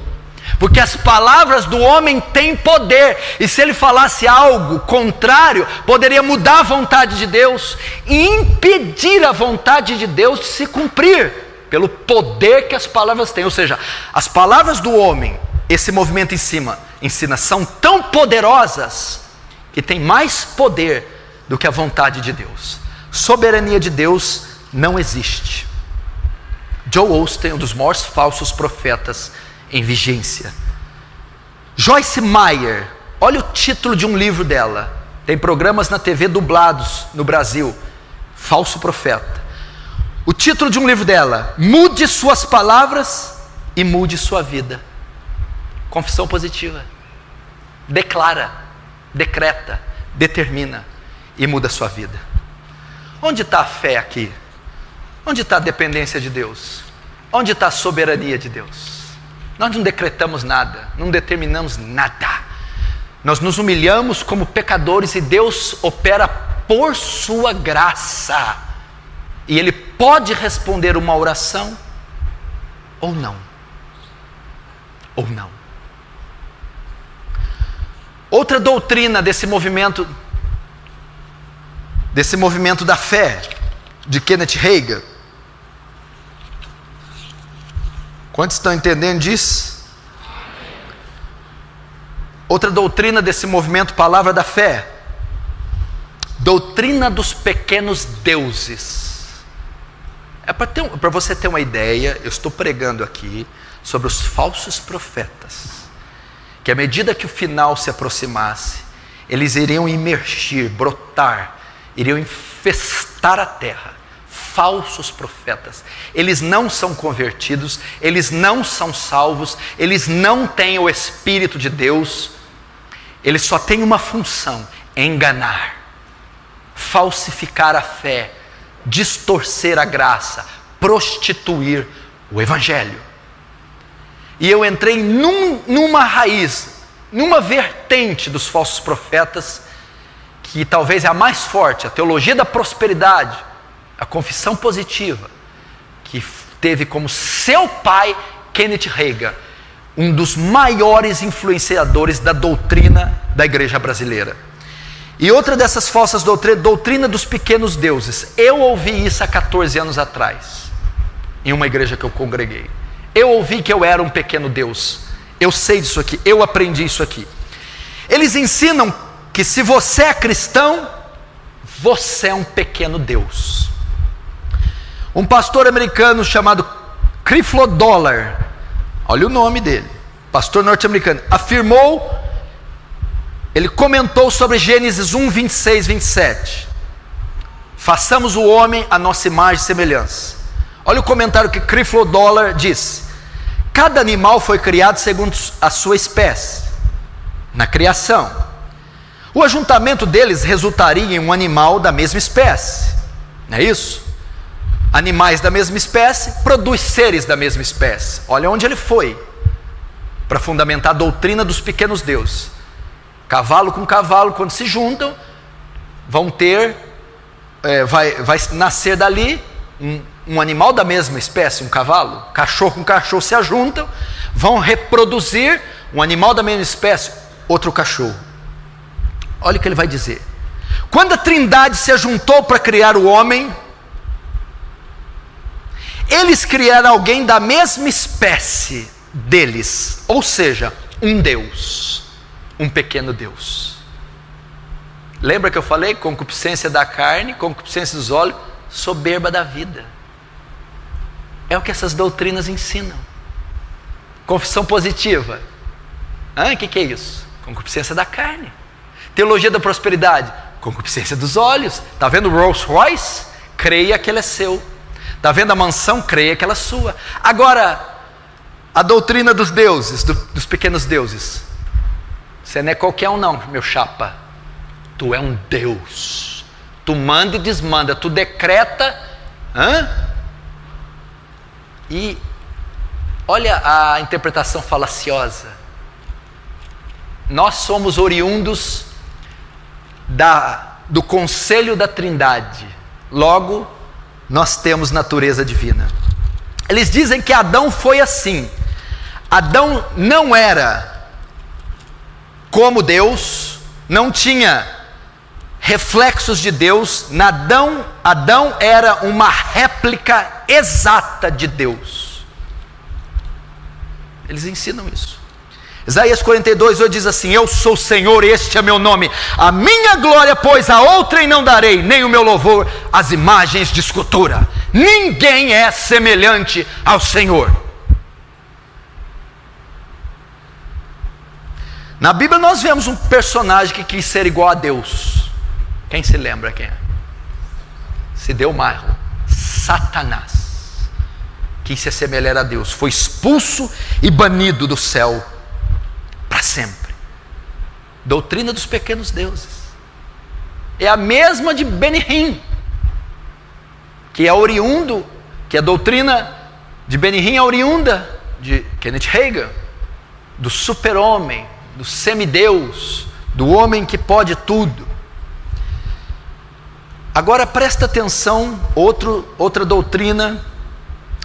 Porque as palavras do homem têm poder, e se ele falasse algo contrário, poderia mudar a vontade de Deus e impedir a vontade de Deus de se cumprir, pelo poder que as palavras têm. Ou seja, as palavras do homem, esse movimento em cima ensina, são tão poderosas que tem mais poder do que a vontade de Deus. Soberania de Deus não existe. Joel Osteen, um dos maiores falsos profetas em vigência. Joyce Meyer, olha o título de um livro dela, tem programas na TV dublados no Brasil, falso profeta. O título de um livro dela: mude suas palavras e mude sua vida. Confissão positiva. Declara, decreta, determina e muda a sua vida. Onde está a fé aqui? Onde está a dependência de Deus? Onde está a soberania de Deus? Nós não decretamos nada, não determinamos nada. Nós nos humilhamos como pecadores e Deus opera por sua graça. E Ele pode responder uma oração ou não. Ou não. Outra doutrina desse movimento da fé, de Kenneth Hagin. Quantos estão entendendo disso? Outra doutrina desse movimento, palavra da fé, doutrina dos pequenos deuses. Para você ter uma ideia, eu estou pregando aqui sobre os falsos profetas, que à medida que o final se aproximasse, eles iriam emergir, brotar, iriam infestar a terra. Falsos profetas, eles não são convertidos, eles não são salvos, eles não têm o Espírito de Deus, eles só têm uma função: enganar, falsificar a fé, distorcer a graça, prostituir o Evangelho. E eu entrei numa raiz, numa vertente dos falsos profetas, que talvez é a mais forte, a teologia da prosperidade, a confissão positiva, que teve como seu pai Kenneth Hagin, um dos maiores influenciadores da doutrina da igreja brasileira. E outra dessas falsas doutrinas, doutrina dos pequenos deuses. Eu ouvi isso há 14 anos atrás, em uma igreja que eu congreguei. Eu ouvi que eu era um pequeno Deus. Eu sei disso aqui, eu aprendi isso aqui. Eles ensinam que se você é cristão, você é um pequeno Deus. Um pastor americano chamado Creflo Dollar, olha o nome dele, pastor norte-americano, afirmou, ele comentou sobre Gênesis 1, 26, 27. Façamos o homem à nossa imagem e semelhança. Olha o comentário que Creflo Dollar diz: cada animal foi criado segundo a sua espécie, na criação. O ajuntamento deles resultaria em um animal da mesma espécie, não é isso? Animais da mesma espécie produz seres da mesma espécie. Olha onde ele foi para fundamentar a doutrina dos pequenos deuses. Cavalo com cavalo, quando se juntam, vão ter, vai nascer dali um animal da mesma espécie, um cavalo. Cachorro com cachorro se ajuntam, vão reproduzir um animal da mesma espécie, outro cachorro. Olha o que ele vai dizer: quando a Trindade se ajuntou para criar o homem, eles criaram alguém da mesma espécie deles, ou seja, um Deus, um pequeno Deus. Lembra que eu falei? Concupiscência da carne, concupiscência dos olhos, soberba da vida. É o que essas doutrinas ensinam. Confissão positiva. O que é isso? Concupiscência da carne. Teologia da prosperidade, concupiscência dos olhos. Está vendo o Rolls Royce? Creia que ele é seu. Está vendo a mansão? Creia que ela é sua. Agora, a doutrina dos deuses, dos pequenos deuses. Você não é qualquer um não, meu chapa. Tu é um Deus. Tu manda e desmanda, tu decreta. E olha a interpretação falaciosa. Nós somos oriundos do conselho da Trindade. Logo, nós temos natureza divina. Eles dizem que Adão foi assim. Adão não era como Deus, não tinha reflexos de Deus. Adão era uma réplica exata de Deus. Eles ensinam isso. Isaías 42:8 diz assim: eu sou o Senhor, este é meu nome, a minha glória, pois a outrem não darei, nem o meu louvor às imagens de escultura. Ninguém é semelhante ao Senhor. Na Bíblia nós vemos um personagem que quis ser igual a Deus. Quem se lembra quem é? Se deu mal. Satanás quis se assemelhar a Deus, foi expulso e banido do céu para sempre. Doutrina dos pequenos deuses é a mesma de Benihim, que é oriundo, que a doutrina de Benihim é oriunda de Kenneth Hagin, do super-homem, do semideus, do homem que pode tudo. Agora presta atenção, outra doutrina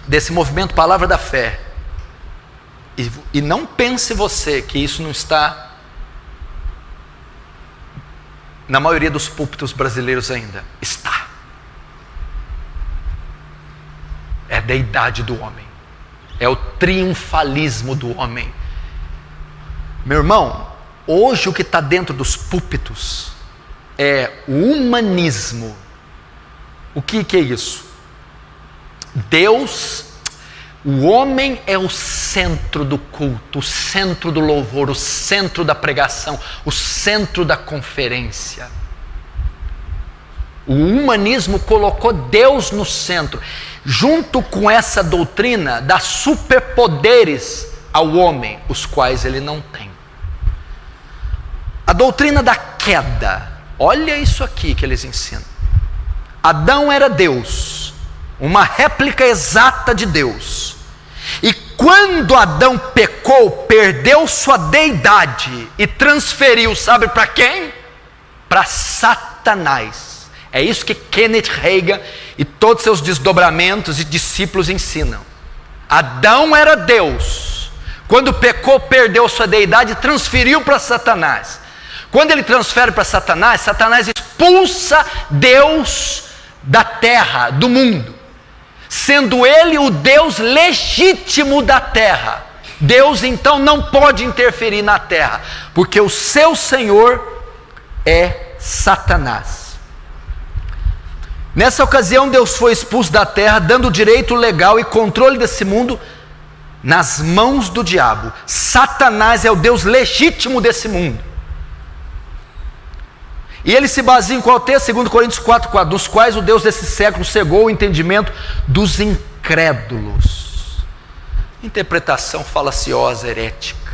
desse movimento Palavra da Fé. E não pense você que isso não está na maioria dos púlpitos brasileiros ainda. Está. É a deidade do homem. É o triunfalismo do homem. Meu irmão, hoje o que está dentro dos púlpitos é o humanismo. O que é isso? Deus, o homem é o centro do culto, o centro do louvor, o centro da pregação, o centro da conferência. O humanismo colocou Deus no centro. Junto com essa doutrina, dá superpoderes ao homem, os quais ele não tem. A doutrina da queda, olha isso aqui que eles ensinam. Adão era Deus, uma réplica exata de Deus. E quando Adão pecou, perdeu sua deidade e transferiu, sabe para quem? Para Satanás. É isso que Kenneth Hagin e todos seus desdobramentos e discípulos ensinam. Adão era Deus. Quando pecou, perdeu sua deidade e transferiu para Satanás. Quando ele transfere para Satanás, Satanás expulsa Deus da terra, do mundo, sendo ele o Deus legítimo da terra. Deus então não pode interferir na terra, porque o seu Senhor é Satanás. Nessa ocasião, Deus foi expulso da terra, dando direito legal e controle desse mundo nas mãos do diabo. Satanás é o Deus legítimo desse mundo. E ele se baseia em qual texto? 2 Coríntios 4:4, dos quais o Deus desse século cegou o entendimento dos incrédulos. Interpretação falaciosa, herética.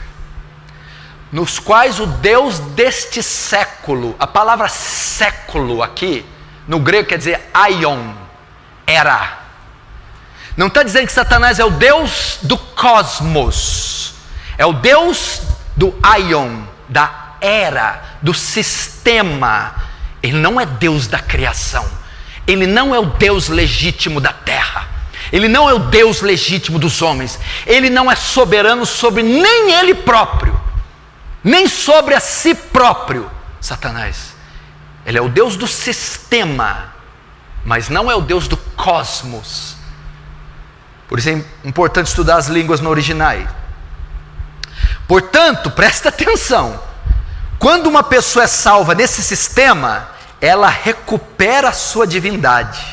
nos quais o Deus deste século, a palavra século aqui, no grego quer dizer aion, era. Não está dizendo que Satanás é o Deus do cosmos, é o Deus do aion, da era, do sistema. Ele não é Deus da criação, ele não é o Deus legítimo da terra, ele não é o Deus legítimo dos homens, ele não é soberano sobre nem ele próprio, nem sobre a si próprio. Satanás, ele é o Deus do sistema, mas não é o Deus do cosmos. Por isso é importante estudar as línguas no original. Portanto, presta atenção, quando uma pessoa é salva nesse sistema, ela recupera a sua divindade.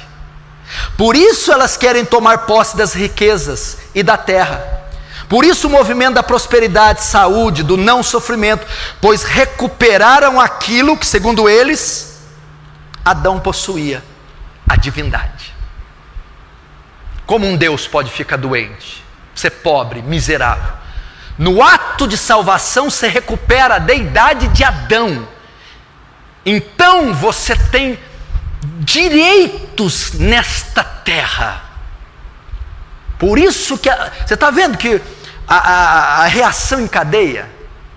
Por isso elas querem tomar posse das riquezas e da terra. Por isso o movimento da prosperidade, saúde, do não sofrimento, pois recuperaram aquilo que, segundo eles, Adão possuía, a divindade. Como um Deus pode ficar doente, ser pobre, miserável? No ato de salvação você recupera a deidade de Adão. Então você tem direitos nesta terra. Por isso que você está vendo que a reação em cadeia,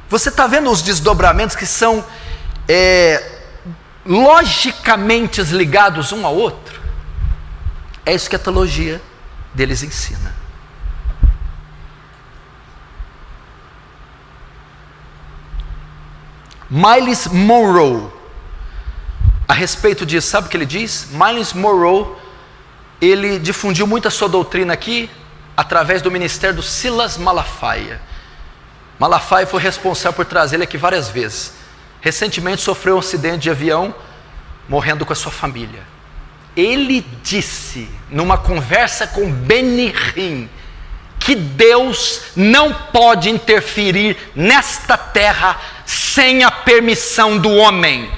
você está vendo os desdobramentos que são logicamente ligados um ao outro. É isso que a teologia deles ensina. Myles Munroe, a respeito disso, sabe o que ele diz? Myles Munroe, ele difundiu muito a sua doutrina aqui, através do ministério do Silas Malafaia. Malafaia foi responsável por trazer ele aqui várias vezes. Recentemente sofreu um acidente de avião, morrendo com a sua família. Ele disse, numa conversa com Benny Hinn, que Deus não pode interferir nesta terra sem a permissão do homem.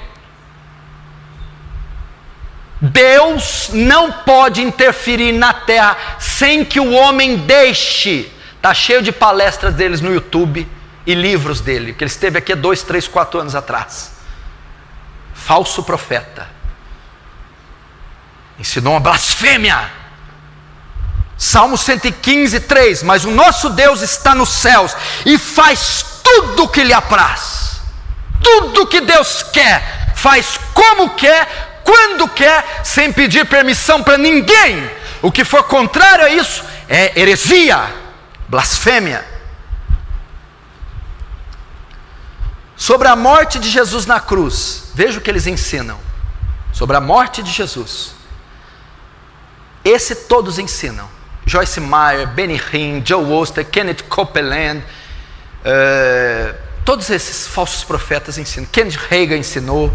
Deus não pode interferir na terra sem que o homem deixe. Está cheio de palestras deles no YouTube e livros dele, que ele esteve aqui há 2, 3, 4 anos atrás. Falso profeta. Ensinou uma blasfêmia. Salmo 115, 3. Mas o nosso Deus está nos céus e faz tudo o que lhe apraz. Tudo o que Deus quer, faz como quer, quando quer, sem pedir permissão para ninguém. O que for contrário a isso é heresia, blasfêmia. Sobre a morte de Jesus na cruz, veja o que eles ensinam. Sobre a morte de Jesus. Esse todos ensinam. Joyce Meyer, Benny Hinn, Joe Oster, Kenneth Copeland, todos esses falsos profetas ensinam. Kenneth Hagin ensinou.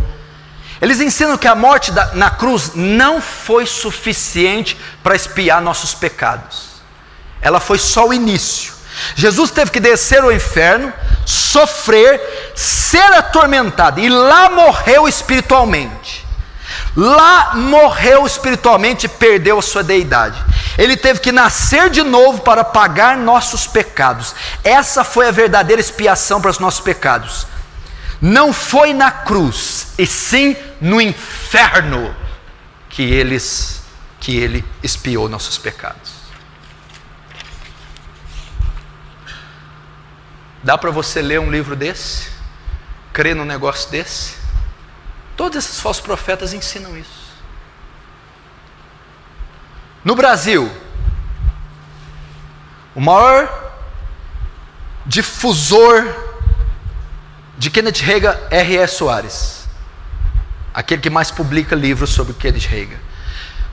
Eles ensinam que a morte na cruz não foi suficiente para expiar nossos pecados. Ela foi só o início. Jesus teve que descer ao inferno, sofrer, ser atormentado, e lá morreu espiritualmente. Lá morreu espiritualmente e perdeu a sua deidade. Ele teve que nascer de novo para pagar nossos pecados. Essa foi a verdadeira expiação para os nossos pecados. Não foi na cruz, e sim no inferno que ele expiou nossos pecados. Dá para você ler um livro desse? Crer num negócio desse? Todos esses falsos profetas ensinam isso. No Brasil, o maior difusor de Kenneth Hagin, R.S. Soares, aquele que mais publica livros sobre Kenneth Hagin.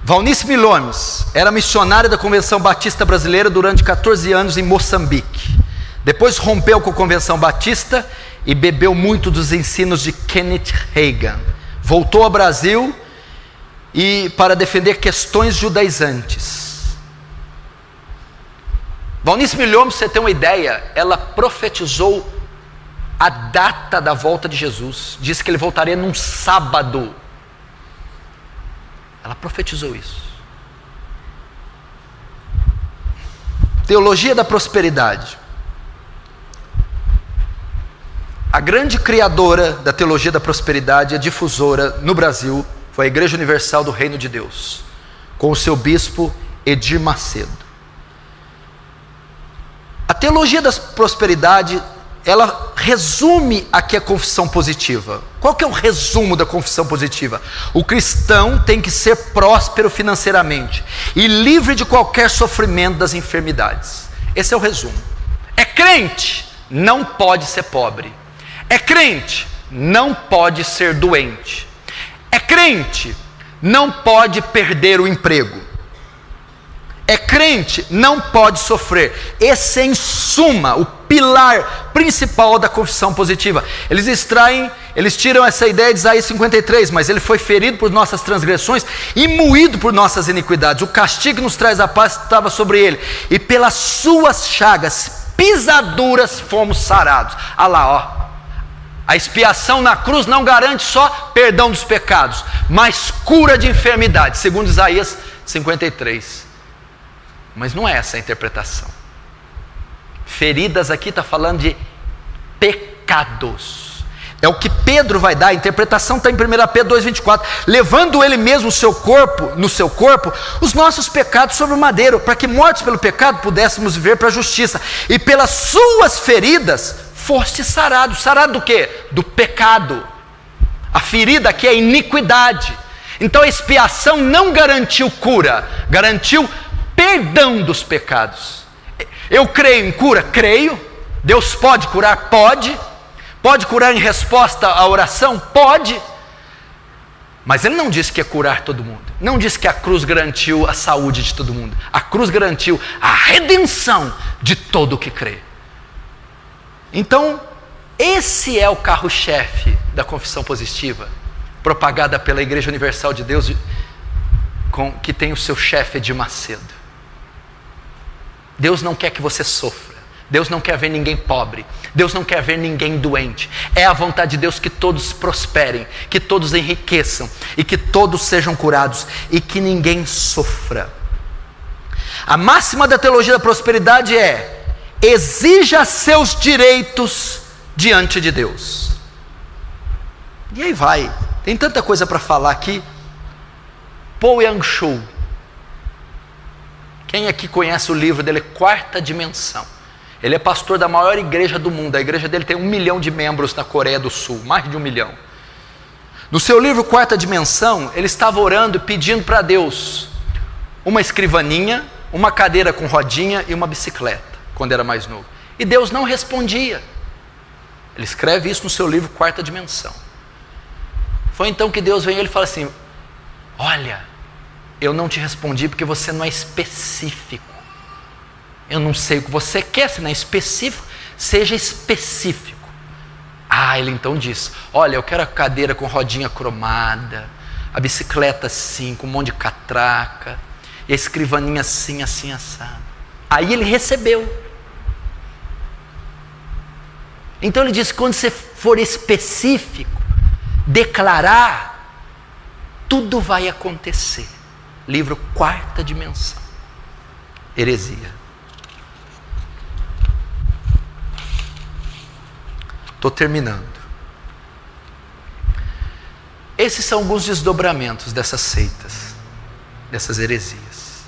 Valnice Milhomes era missionária da Convenção Batista Brasileira durante 14 anos em Moçambique. Depois rompeu com a Convenção Batista e bebeu muito dos ensinos de Kenneth Hagin. Voltou ao Brasil e para defender questões judaizantes. Valnice Milhomes, você tem uma ideia, ela profetizou a data da volta de Jesus. Disse que ele voltaria num sábado. Ela profetizou isso. Teologia da prosperidade. A grande criadora da teologia da prosperidade, a difusora no Brasil, foi a Igreja Universal do Reino de Deus, com o seu bispo Edir Macedo. A teologia da prosperidade, ela resume aqui a confissão positiva. Qual que é o resumo da confissão positiva? O cristão tem que ser próspero financeiramente e livre de qualquer sofrimento das enfermidades. Esse é o resumo. É crente, não pode ser pobre. É crente, não pode ser doente. É crente, não pode perder o emprego. É crente, não pode sofrer. Esse é, em suma, o pilar principal da confissão positiva. Eles tiram essa ideia de Isaías 53, mas ele foi ferido por nossas transgressões e moído por nossas iniquidades. O castigo que nos traz a paz estava sobre ele, e pelas suas chagas, pisaduras, fomos sarados. Olha lá, ó. A expiação na cruz não garante só perdão dos pecados, mas cura de enfermidade, segundo Isaías 53. Mas não é essa a interpretação. Feridas aqui está falando de pecados. É o que Pedro vai dar. A interpretação está em 1 Pedro 2,24. Levando ele mesmo no seu corpo, os nossos pecados sobre o madeiro, para que mortos pelo pecado pudéssemos viver para a justiça. E pelas suas feridas foste sarado. Sarado do quê? Do pecado. A ferida aqui é iniquidade. Então a expiação não garantiu cura, garantiu perdão dos pecados. Eu creio em cura? Creio. Deus pode curar? Pode. Pode curar em resposta à oração? Pode. Mas ele não disse que ia curar todo mundo. Não disse que a cruz garantiu a saúde de todo mundo. A cruz garantiu a redenção de todo o que crê. Então, esse é o carro-chefe da confissão positiva, propagada pela Igreja Universal de Deus, que tem o seu chefe Edir Macedo. Deus não quer que você sofra. Deus não quer ver ninguém pobre. Deus não quer ver ninguém doente. É a vontade de Deus que todos prosperem, que todos enriqueçam e que todos sejam curados e que ninguém sofra. A máxima da teologia da prosperidade é: exija seus direitos diante de Deus. E aí vai. Tem tanta coisa para falar aqui. Paul Yang-Shu. Quem aqui conhece o livro dele, Quarta Dimensão? Ele é pastor da maior igreja do mundo. A igreja dele tem 1 milhão de membros na Coreia do Sul, mais de 1 milhão. No seu livro Quarta Dimensão, ele estava orando e pedindo para Deus uma escrivaninha, uma cadeira com rodinha e uma bicicleta, quando era mais novo. E Deus não respondia. Ele escreve isso no seu livro Quarta Dimensão. Foi então que Deus vem e ele fala assim: olha, eu não te respondi porque você não é específico. Eu não sei o que você quer, se não é específico, seja específico. Ah, ele então diz: olha, eu quero a cadeira com rodinha cromada, a bicicleta assim, com um monte de catraca, e a escrivaninha assim, assim, assado. Aí ele recebeu. Então ele diz: quando você for específico, declarar, tudo vai acontecer. Livro Quarta Dimensão. Heresia. Estou terminando. Esses são alguns desdobramentos dessas seitas, dessas heresias.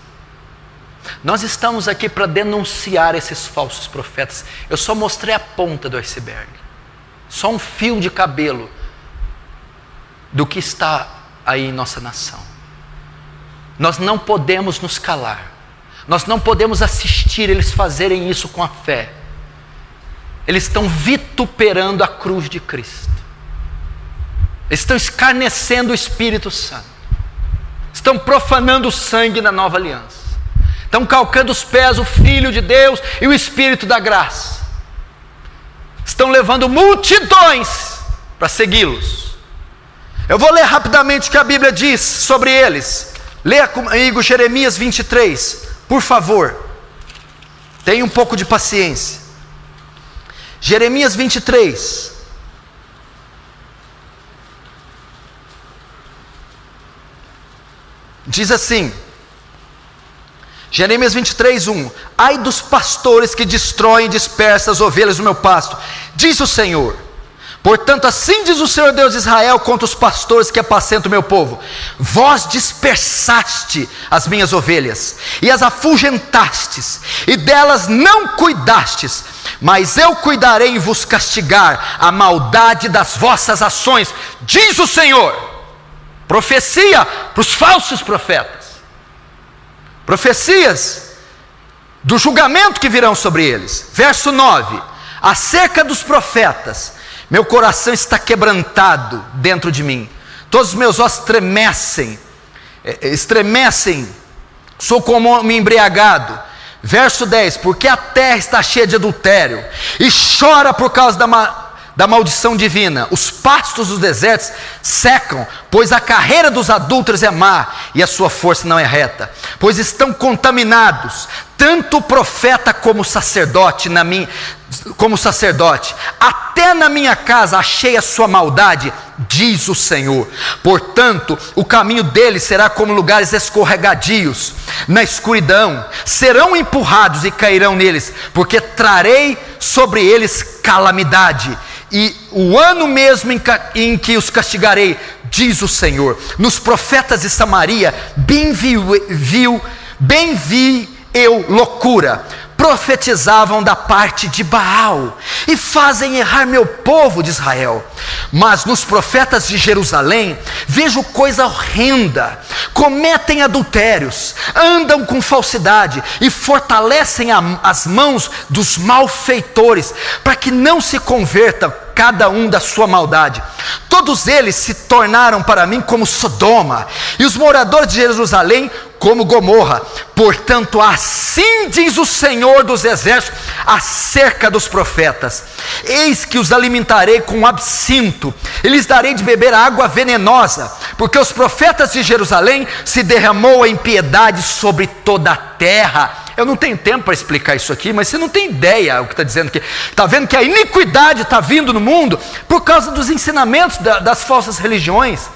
Nós estamos aqui para denunciar esses falsos profetas. Eu só mostrei a ponta do iceberg, só um fio de cabelo do que está aí em nossa nação. Nós não podemos nos calar. Nós não podemos assistir eles fazerem isso com a fé. Eles estão vituperando a cruz de Cristo. Eles estão escarnecendo o Espírito Santo. Estão profanando o sangue da nova aliança. Estão calcando os pés o Filho de Deus e o Espírito da graça. Estão levando multidões para segui-los. Eu vou ler rapidamente o que a Bíblia diz sobre eles. Leia comigo Jeremias 23, por favor. Tenha um pouco de paciência. Jeremias 23. Diz assim, Jeremias 23, 1: ai dos pastores que destroem e dispersam as ovelhas do meu pasto, diz o Senhor, Portanto, assim diz o Senhor Deus de Israel contra os pastores que apacentam o meu povo: vós dispersaste as minhas ovelhas, e as afugentastes, e delas não cuidastes, mas eu cuidarei em vos castigar a maldade das vossas ações, diz o Senhor. Profecia para os falsos profetas, profecias do julgamento que virão sobre eles. Verso 9: acerca dos profetas, meu coração está quebrantado dentro de mim, todos os meus ossos estremecem, sou como homem embriagado. Verso 10: porque a terra está cheia de adultério, e chora por causa da maldição divina. Os pastos dos desertos secam, pois a carreira dos adúlteros é má, e a sua força não é reta. Pois estão contaminados, tanto o profeta como o sacerdote, até na minha casa achei a sua maldade, diz o Senhor. Portanto, o caminho deles será como lugares escorregadios, na escuridão, serão empurrados e cairão neles, porque trarei sobre eles calamidade, e o ano mesmo em que os castigarei, diz o Senhor. Nos profetas de Samaria, bem vi eu loucura, profetizavam da parte de Baal, e fazem errar meu povo de Israel. Mas nos profetas de Jerusalém, vejo coisa horrenda: cometem adultérios, andam com falsidade, e fortalecem as mãos dos malfeitores, para que não se convertam cada um da sua maldade. Todos eles se tornaram para mim como Sodoma, e os moradores de Jerusalém como Gomorra. Portanto, assim diz o Senhor dos exércitos acerca dos profetas: eis que os alimentarei com absinto, e lhes darei de beber água venenosa, porque os profetas de Jerusalém se derramou a impiedade sobre toda a terra. Eu não tenho tempo para explicar isso aqui, mas você não tem ideia o que está dizendo aqui. Está vendo que a iniquidade está vindo no mundo por causa dos ensinamentos das falsas religiões.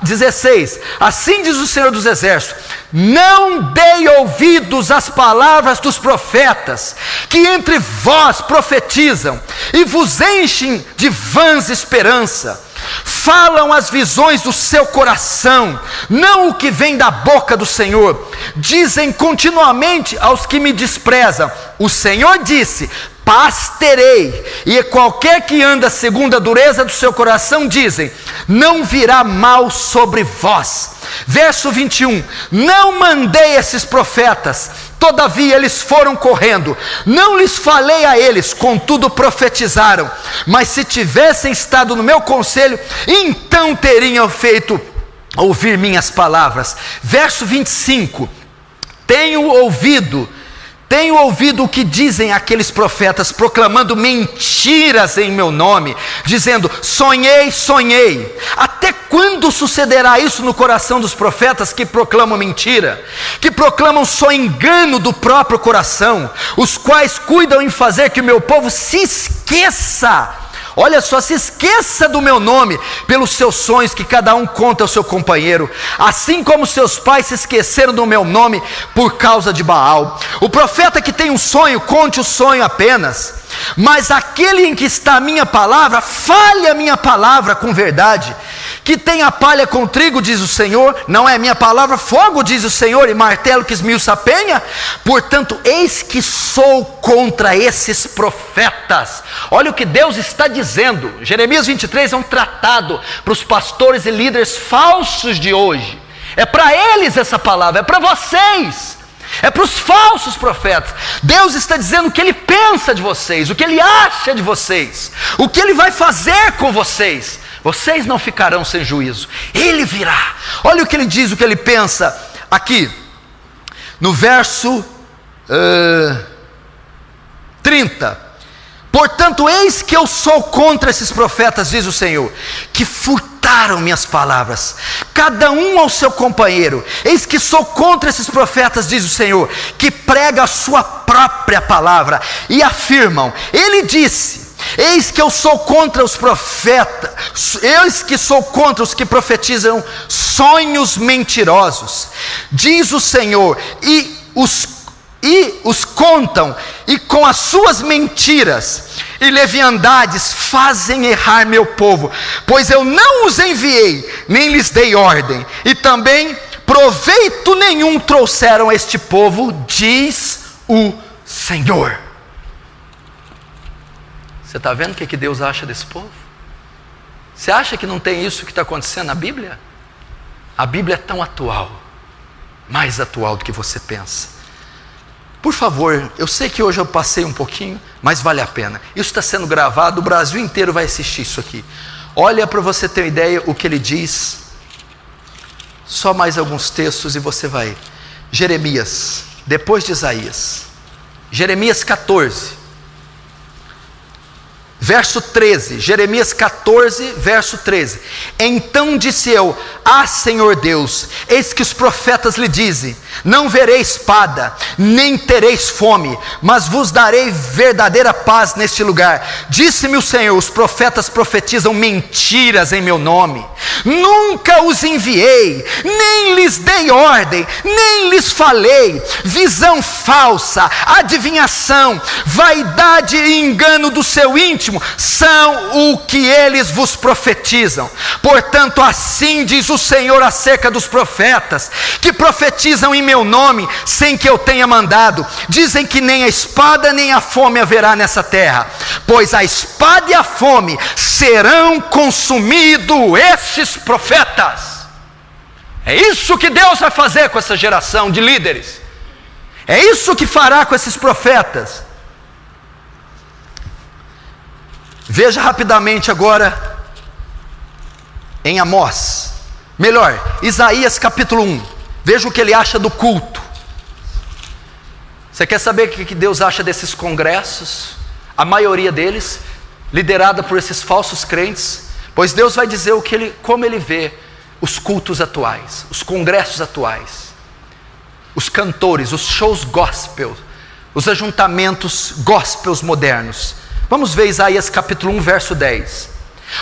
16: assim diz o Senhor dos exércitos: não dei ouvidos às palavras dos profetas, que entre vós profetizam, e vos enchem de vãs esperança. Falam as visões do seu coração, não o que vem da boca do Senhor. Dizem continuamente aos que me desprezam: o Senhor disse, paz terei. E qualquer que anda segundo a dureza do seu coração, dizem, não virá mal sobre vós. Verso 21: não mandei esses profetas, todavia eles foram correndo. Não lhes falei a eles, contudo profetizaram. Mas se tivessem estado no meu conselho, então teriam feito ouvir minhas palavras. Verso 25: tenho ouvido o que dizem aqueles profetas, proclamando mentiras em meu nome, dizendo, sonhei, sonhei. Até quando sucederá isso no coração dos profetas que proclamam mentira, que proclamam só engano do próprio coração, os quais cuidam em fazer que o meu povo se esqueça? Olha só, se esqueça do meu nome pelos seus sonhos que cada um conta ao seu companheiro, assim como seus pais se esqueceram do meu nome por causa de Baal. O profeta que tem um sonho, conte o sonho apenas, mas aquele em que está a minha palavra, fale a minha palavra com verdade. Que tem a palha com trigo, diz o Senhor, não é minha palavra fogo, diz o Senhor, e martelo que esmiuça a penha? Portanto, eis que sou contra esses profetas. Olha o que Deus está dizendo. Jeremias 23 é um tratado para os pastores e líderes falsos de hoje. É para eles essa palavra, é para vocês, é para os falsos profetas. Deus está dizendo o que Ele pensa de vocês, o que Ele acha de vocês, o que Ele vai fazer com vocês. Vocês não ficarão sem juízo, Ele virá. Olha o que Ele diz, o que Ele pensa aqui, no verso 30. Portanto, eis que eu sou contra esses profetas, diz o Senhor, que furtaram minhas palavras, cada um ao seu companheiro. Eis que sou contra esses profetas, diz o Senhor, que prega a sua própria palavra, e afirmam, Ele disse. Eis que eu sou contra os profetas, eis que sou contra os que profetizam sonhos mentirosos, diz o Senhor, e os e os contam, e com as suas mentiras e leviandades fazem errar meu povo, pois eu não os enviei, nem lhes dei ordem, e também proveito nenhum trouxeram a este povo, diz o Senhor. Você está vendo o que Deus acha desse povo? Você acha que não tem isso que está acontecendo na Bíblia? A Bíblia é tão atual, mais atual do que você pensa. Por favor, eu sei que hoje eu passei um pouquinho, mas vale a pena. Isso está sendo gravado, o Brasil inteiro vai assistir isso aqui. Olha para você ter uma ideia o que ele diz. Só mais alguns textos e você vai. Jeremias, depois de Isaías. Jeremias 14. Verso 13, Jeremias 14, verso 13. Então disse eu: ah, Senhor Deus, eis que os profetas lhe dizem: não verei espada, nem tereis fome, mas vos darei verdadeira paz neste lugar. Disse-me o Senhor: os profetas profetizam mentiras em meu nome. Nunca os enviei, nem lhes dei ordem, nem lhes falei. Visão falsa, adivinhação, vaidade e engano do seu íntimo são o que eles vos profetizam. Portanto, assim diz o Senhor acerca dos profetas que profetizam em meu nome sem que eu tenha mandado. Dizem que nem a espada nem a fome haverá nessa terra, pois a espada e a fome serão consumidos estes profetas. É isso que Deus vai fazer com essa geração de líderes. É isso que fará com esses profetas. Veja rapidamente agora em Amós, melhor, Isaías capítulo 1. Veja o que ele acha do culto. Você quer saber o que Deus acha desses congressos? A maioria deles liderada por esses falsos crentes. Pois Deus vai dizer como ele vê os cultos atuais, os congressos atuais, os cantores, os shows gospel, os ajuntamentos gospels modernos. Vamos ver Isaías capítulo 1, verso 10.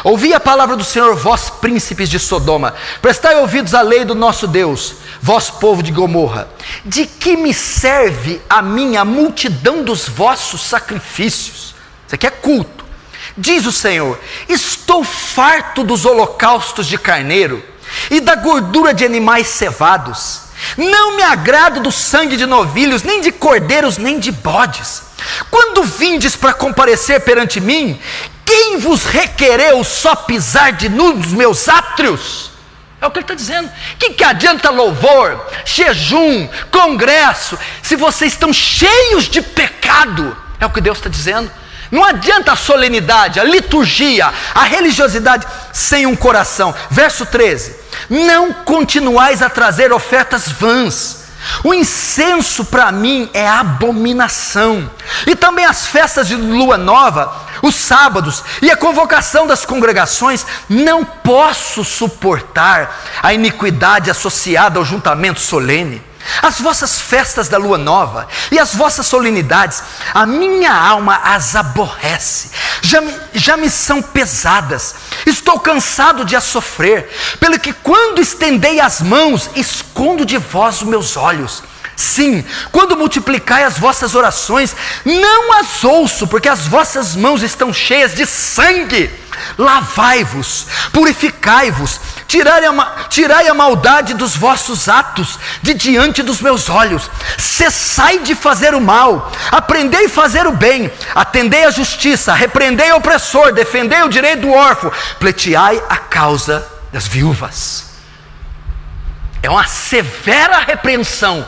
Ouvi a palavra do Senhor, vós príncipes de Sodoma, prestai ouvidos à lei do nosso Deus, vós povo de Gomorra. De que me serve a minha multidão dos vossos sacrifícios? Isso aqui é culto. Diz o Senhor: estou farto dos holocaustos de carneiro e da gordura de animais cevados. Não me agrado do sangue de novilhos, nem de cordeiros, nem de bodes. Quando vindes para comparecer perante mim, quem vos requereu só pisar de nu nos meus átrios? É o que ele está dizendo. Que adianta louvor, jejum, congresso, se vocês estão cheios de pecado? É o que Deus está dizendo. Não adianta a solenidade, a liturgia, a religiosidade sem um coração. Verso 13: não continuais a trazer ofertas vãs. O incenso para mim é abominação, e também as festas de lua nova, os sábados e a convocação das congregações. Não posso suportar a iniquidade associada ao juntamento solene. As vossas festas da lua nova e as vossas solenidades, a minha alma as aborrece, já me são pesadas. Estou cansado de as sofrer, pelo que quando estendei as mãos, escondo de vós os meus olhos. Sim, quando multiplicai as vossas orações, não as ouço, porque as vossas mãos estão cheias de sangue. Lavai-vos, purificai-vos, tirai a maldade dos vossos atos de diante dos meus olhos. Cessai de fazer o mal, aprendei a fazer o bem, atendei a justiça, repreendei o opressor, defendei o direito do órfão, pleiteai a causa das viúvas. É uma severa repreensão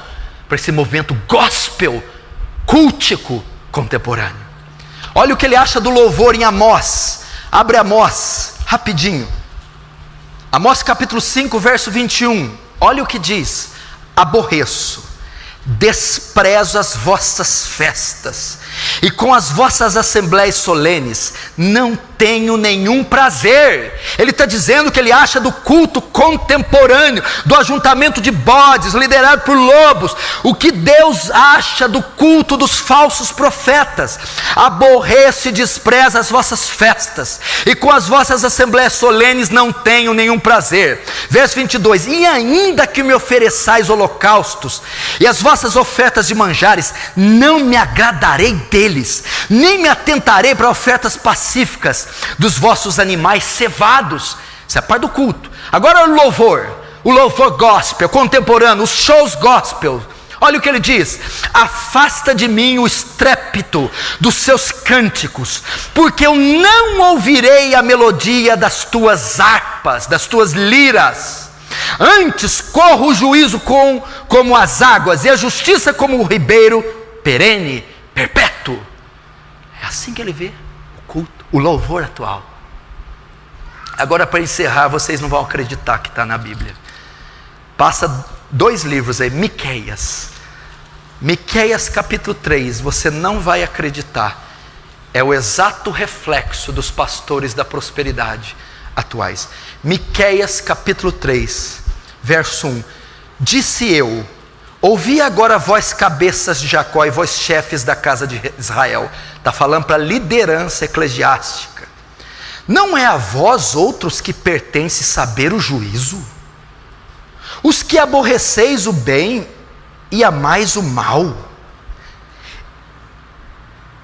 para esse movimento gospel, cultico, contemporâneo. Olha o que ele acha do louvor em Amós. Abre Amós, rapidinho. Amós capítulo 5, verso 21. Olha o que diz: aborreço, desprezo as vossas festas, e com as vossas assembléias solenes não tenho nenhum prazer. Ele está dizendo que ele acha do culto contemporâneo, do ajuntamento de bodes, liderado por lobos, o que Deus acha do culto dos falsos profetas. Aborreço e desprezo as vossas festas, e com as vossas assembléias solenes não tenho nenhum prazer. Verso 22, e ainda que me ofereçais holocaustos, e as vossas ofertas de manjares, não me agradarei deles, nem me atentarei para ofertas pacíficas dos vossos animais cevados. Isso é a parte do culto. Agora o louvor gospel, contemporâneo, os shows gospel. Olha o que ele diz: afasta de mim o estrépito dos seus cânticos, porque eu não ouvirei a melodia das tuas harpas, das tuas liras. Antes corra o juízo como as águas, e a justiça como o ribeiro perene, perpétuo. É assim que ele vê o culto, o louvor atual. Agora, para encerrar, vocês não vão acreditar que está na Bíblia. Passa 2 livros aí, Miqueias capítulo 3, você não vai acreditar. É o exato reflexo dos pastores da prosperidade atuais. Miqueias capítulo 3, verso 1. Disse eu: ouvi agora vós cabeças de Jacó e vós chefes da casa de Israel. Está falando para a liderança eclesiástica. Não é a vós outros que pertence saber o juízo? Os que aborreceis o bem e amais o mal,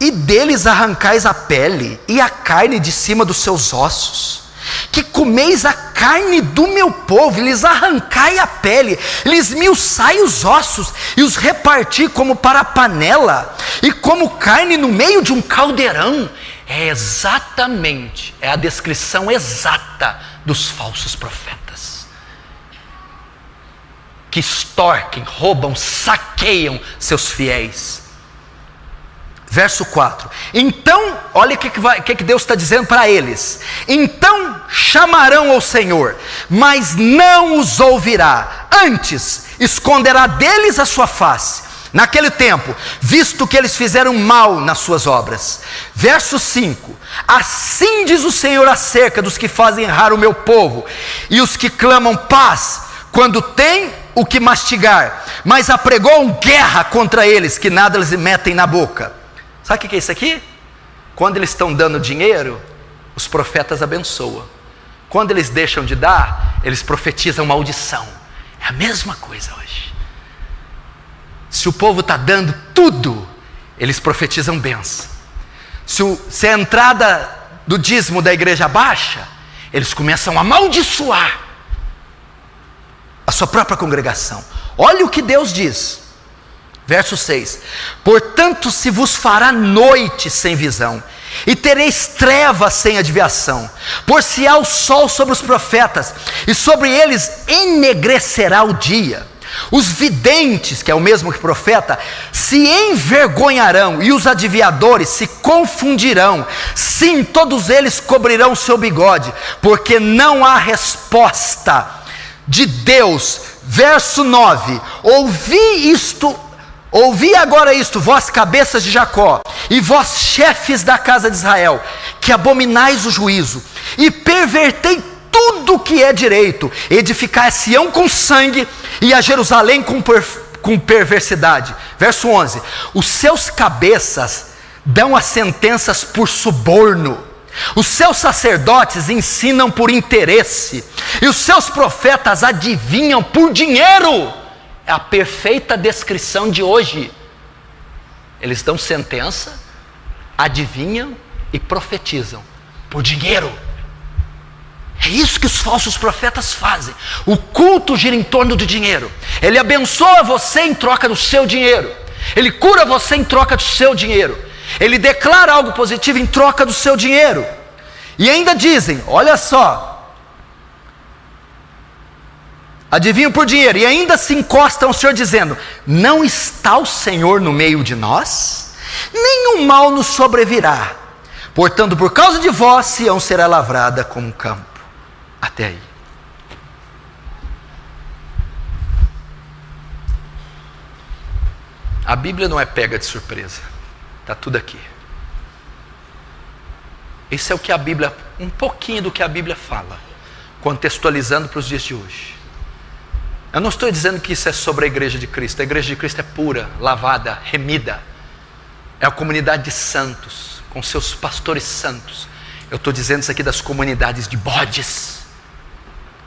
e deles arrancais a pele e a carne de cima dos seus ossos, que comeis a carne do meu povo, e lhes arrancai a pele, lhes esmiuçai os ossos, e os reparti como para a panela, e como carne no meio de um caldeirão. É exatamente, é a descrição exata dos falsos profetas, que extorquem, roubam, saqueiam seus fiéis. Verso 4, então, olha o que Deus está dizendo para eles: então chamarão ao Senhor, mas não os ouvirá, antes esconderá deles a sua face, naquele tempo, visto que eles fizeram mal nas suas obras. Verso 5, assim diz o Senhor acerca dos que fazem errar o meu povo, e os que clamam paz, quando têm o que mastigar, mas apregoam guerra contra eles, que nada lhes metem na boca. Sabe o que é isso aqui? Quando eles estão dando dinheiro, os profetas abençoam. Quando eles deixam de dar, eles profetizam maldição. É a mesma coisa hoje. Se o povo está dando tudo, eles profetizam bênção. Se a entrada do dízimo da igreja baixa, eles começam a amaldiçoar a sua própria congregação. Olha o que Deus diz. Verso 6, portanto se vos fará noite sem visão, e tereis trevas sem adivinhação, por-se-á o sol sobre os profetas, e sobre eles enegrecerá o dia. Os videntes, que é o mesmo que profeta, se envergonharão, e os adivinhadores se confundirão. Sim, todos eles cobrirão o seu bigode, porque não há resposta de Deus. Verso 9, ouvi agora isto, vós cabeças de Jacó, e vós chefes da casa de Israel, que abominais o juízo, e pervertei tudo que é direito, edificai a Sião com sangue, e a Jerusalém com perversidade. Verso 11, os seus cabeças dão as sentenças por suborno, os seus sacerdotes ensinam por interesse, e os seus profetas adivinham por dinheiro. É a perfeita descrição de hoje. Eles dão sentença, adivinham e profetizam por dinheiro. É isso que os falsos profetas fazem. O culto gira em torno do dinheiro. Ele abençoa você em troca do seu dinheiro. Ele cura você em troca do seu dinheiro. Ele declara algo positivo em troca do seu dinheiro. E ainda dizem, olha só, adivinham por dinheiro, e ainda se encostam ao Senhor dizendo: não está o Senhor no meio de nós? Nenhum mal nos sobrevirá. Portanto, por causa de vós, Sião será lavrada como um campo. Até aí. A Bíblia não é pega de surpresa. Está tudo aqui. Isso é o que a Bíblia, um pouquinho do que a Bíblia fala, contextualizando para os dias de hoje. Eu não estou dizendo que isso é sobre a igreja de Cristo. A igreja de Cristo é pura, lavada, remida. É a comunidade de santos, com seus pastores santos. Eu estou dizendo isso aqui das comunidades de bodes,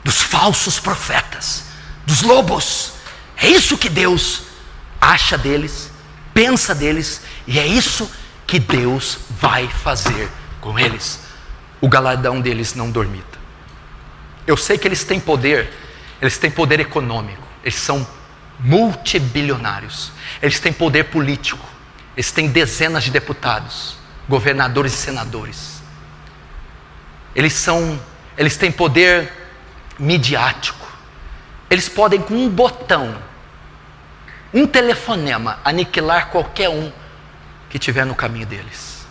dos falsos profetas, dos lobos. É isso que Deus acha deles, pensa deles, e é isso que Deus vai fazer com eles. O galardão deles não dormita. Eu sei que eles têm poder econômico, eles são multibilionários, eles têm poder político, eles têm dezenas de deputados, governadores e senadores. Eles têm poder midiático. Eles podem, com um botão, um telefonema, aniquilar qualquer um que estiver no caminho deles.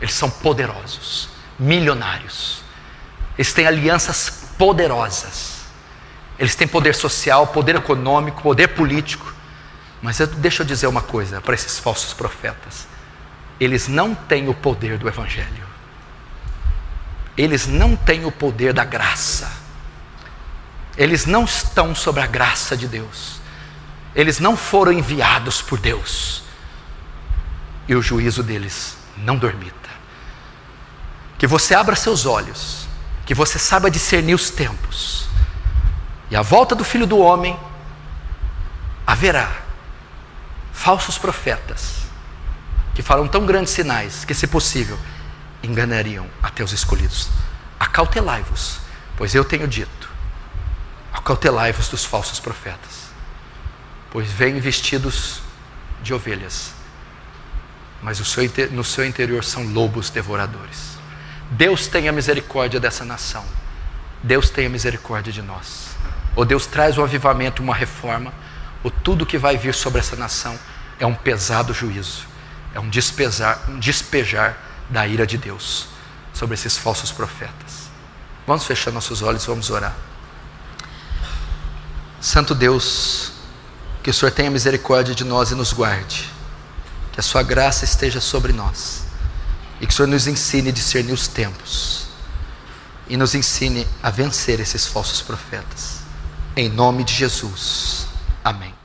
Eles são poderosos, milionários. Eles têm alianças poderosas. Eles têm poder social, poder econômico, poder político. Mas deixa eu dizer uma coisa para esses falsos profetas: eles não têm o poder do Evangelho. Eles não têm o poder da graça. Eles não estão sobre a graça de Deus. Eles não foram enviados por Deus. E o juízo deles não dormita. Que você abra seus olhos, que você saiba discernir os tempos. E à volta do Filho do Homem haverá falsos profetas que farão tão grandes sinais que, se possível, enganariam até os escolhidos. Acautelai-vos, pois eu tenho dito: acautelai-vos dos falsos profetas, pois vêm vestidos de ovelhas, mas no seu interior são lobos devoradores. Deus tenha misericórdia dessa nação. Deus tenha misericórdia de nós. Ou Deus traz um avivamento, uma reforma, ou tudo que vai vir sobre essa nação é um pesado juízo, é um despejar da ira de Deus sobre esses falsos profetas. Vamos fechar nossos olhos e vamos orar. Santo Deus, que o Senhor tenha misericórdia de nós e nos guarde, que a sua graça esteja sobre nós, e que o Senhor nos ensine a discernir os tempos, e nos ensine a vencer esses falsos profetas, em nome de Jesus, amém.